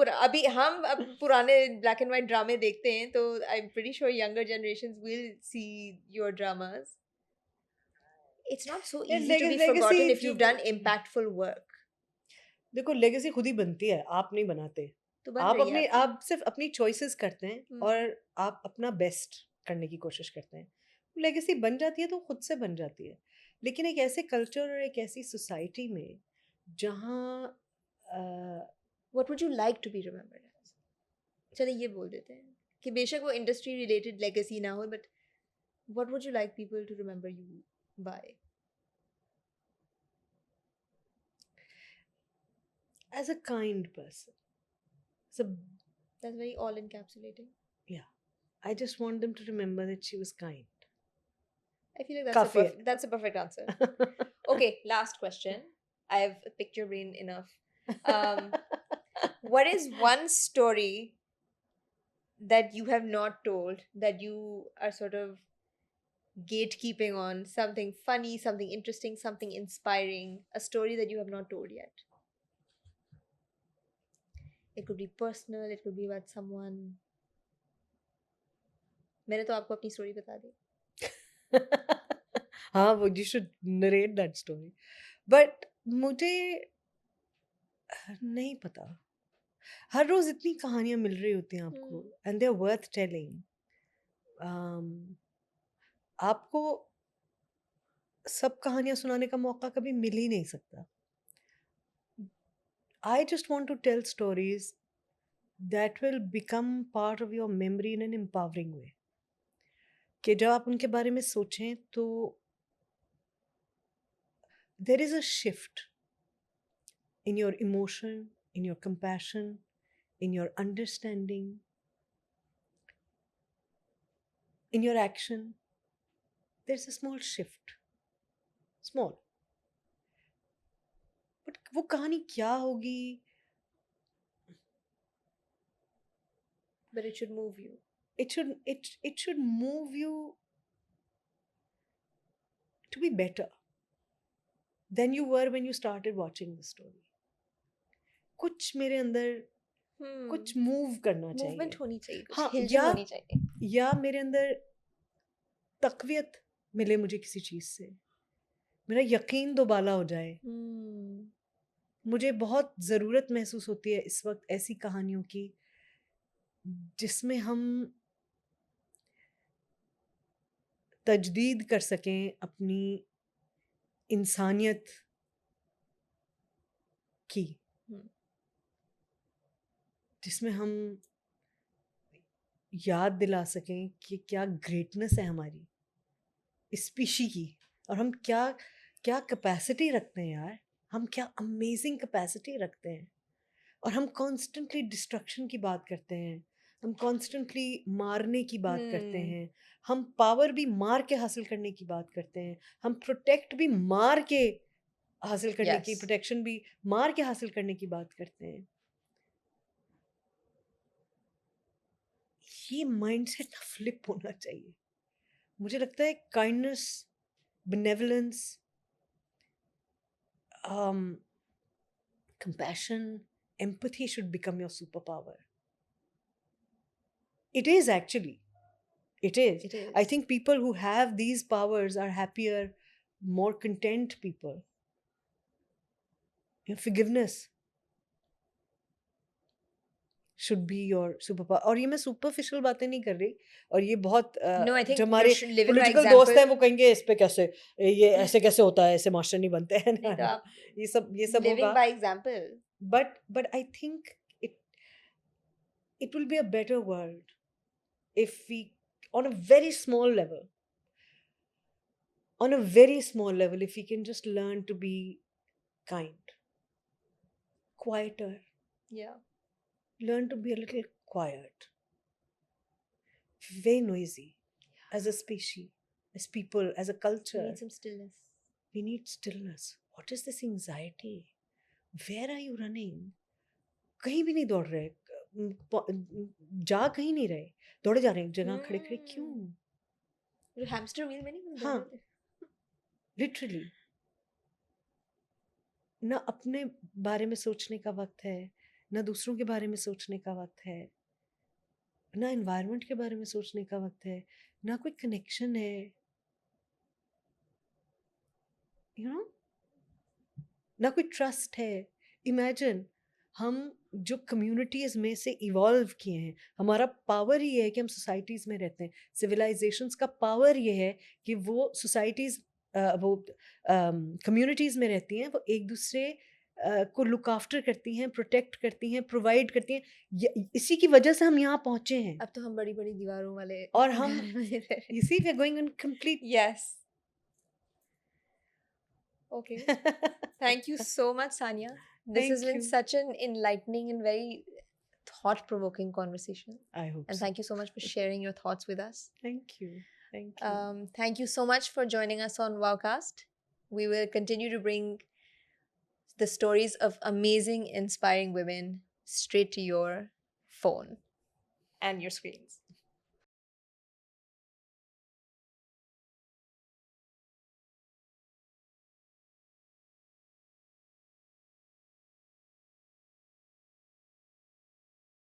Speaker 1: अब पुराने black and white ड्रामे देखते हैं, तो I'm pretty sure younger generations will see your dramas. It's not so
Speaker 2: यार
Speaker 1: easy to be
Speaker 2: legacy
Speaker 1: forgotten if
Speaker 2: जो
Speaker 1: you've done impactful work.
Speaker 2: देखो लेगेसी खुद ही बनती है, आप नहीं बनाते.
Speaker 1: तो बन रही है आपकी.
Speaker 2: आप सिर्फ अपनी चॉइसेस करते हैं और आप अपना बेस्ट करने की कोशिश करते हैं. लेगेसी बन जाती है तो खुद से बन जाती है. लेकिन एक ऐसे कल्चर और एक ऐसी सोसाइटी में जहाँ
Speaker 1: What would you like to be remembered as? चलिए ये बोल देते हैं कि बेशक वो इंडस्ट्री रिलेटेड लेगेसी ना हो, but what would you like people to remember you by?
Speaker 2: as a kind person. So
Speaker 1: That's very all encapsulating.
Speaker 2: yeah, I just want them to remember that she was kind.
Speaker 1: I feel like
Speaker 2: Kafi hai.
Speaker 1: that's a perfect answer. Okay, last question. I've picked your brain enough. What is one story that you have not told that you are sort of gatekeeping on? Something funny, something interesting, something inspiring, a story that you have not told yet. It could be personal, it could be about someone. मैंने तो आपको अपनी story बता दी.
Speaker 2: हाँ, वो you should narrate that story. But मुझे नहीं पता. हर रोज इतनी कहानियां मिल रही होती हैं आपको, and they're worth telling. आपको सब कहानियां सुनाने का मौका कभी मिल ही नहीं सकता. I just want to tell stories that will become part of your memory in an empowering way. कि जब आप उनके बारे में सोचें तो there is a shift in your emotion, in your compassion, in your understanding, in your action. There's a small shift. Small. But वो कहानी क्या होगी?
Speaker 1: But it should move you.
Speaker 2: It should move you to be better than you were when you started watching the story. कुछ मेरे अंदर कुछ move करना चाहिए.
Speaker 1: मूवमेंट होनी चाहिए, कुछ
Speaker 2: हाँ,
Speaker 1: हिलजुल होनी चाहिए.
Speaker 2: या मेरे अंदर तकवीयत मिले मुझे किसी चीज से, मेरा यकीन दोबाला हो जाए. मुझे बहुत ज़रूरत महसूस होती है इस वक्त ऐसी कहानियों की जिसमें हम तजदीद कर सकें अपनी इंसानियत की, जिसमें हम याद दिला सकें कि क्या ग्रेटनेस है हमारी इस स्पीशी की, और हम क्या क्या कैपेसिटी रखते हैं यार. हम क्या अमेजिंग कैपेसिटी रखते हैं. और हम कॉन्स्टेंटली डिस्ट्रक्शन की बात करते हैं, हम कॉन्स्टेंटली मारने की बात करते हैं, हम पावर भी मार के हासिल करने की बात करते हैं, हम प्रोटेक्ट भी मार के हासिल करने की, प्रोटेक्शन भी मार के हासिल करने की बात करते हैं. ये माइंडसेट ना फ्लिप होना चाहिए. मुझे लगता है kindness, बेनेवलेंस, compassion, empathy should become your superpower. It is actually. It is. I think people who have these powers are happier, more content people. Forgiveness should be your superpower. और ये मैं superficial बातें नहीं कर रही, और ये बहुत जो हमारे political दोस्त हैं वो कहेंगे इस पे कैसे, ये ऐसे कैसे होता है, ऐसे मास्टर नहीं बनते हैं. ये सब होगा.
Speaker 1: by example.
Speaker 2: But I think it will be a better world if we, on a very small level, if we can just learn to be kind, quieter.
Speaker 1: Yeah.
Speaker 2: Learn to be a little quiet. Very noisy. As a species, as people, as a culture.
Speaker 1: We need some stillness.
Speaker 2: We need stillness. What is this anxiety? Where are you running? कहीं भी नहीं दौड़ रहे, जा कहीं नहीं रहे, दौड़े जा रहे हैं जगह खड़े खड़े. क्यों?
Speaker 1: हैमस्टर व्हील में नहीं.
Speaker 2: हाँ, literally. ना अपने बारे में सोचने का वक्त है, ना दूसरों के बारे में सोचने का वक्त है, ना एनवायरनमेंट के बारे में सोचने का वक्त है, ना कोई कनेक्शन है, यू नो, ना कोई ट्रस्ट है। इमेजिन हम जो कम्युनिटीज़ में से इवॉल्व किए हैं, हमारा पावर ये है कि हम सोसाइटीज़ में रहते हैं। सिविलाइजेशंस का पावर ये है कि वो सोसाइटीज़ वो कम्युनिटीज़ में रहती हैं, वो एक दूसरे को लुक आफ्टर करती हैं, प्रोटेक्ट करती हैं, प्रोवाइड करती हैं। इसी की वजह से हम यहाँ पहुँचे हैं।
Speaker 1: अब तो हम बड़ी बड़ी दीवारों वाले
Speaker 2: और हम you see we're going on complete
Speaker 1: yes. Okay. Thank you so much, Sania. This has
Speaker 2: Thank
Speaker 1: been
Speaker 2: you.
Speaker 1: such an enlightening and very thought-provoking conversation.
Speaker 2: I hope
Speaker 1: And
Speaker 2: so.
Speaker 1: thank you so much for sharing your thoughts with us.
Speaker 2: Thank you. Thank you.
Speaker 1: Thank you so much for joining us on Wowcast. We will continue to bring the stories of amazing, inspiring women straight to your phone and your screens.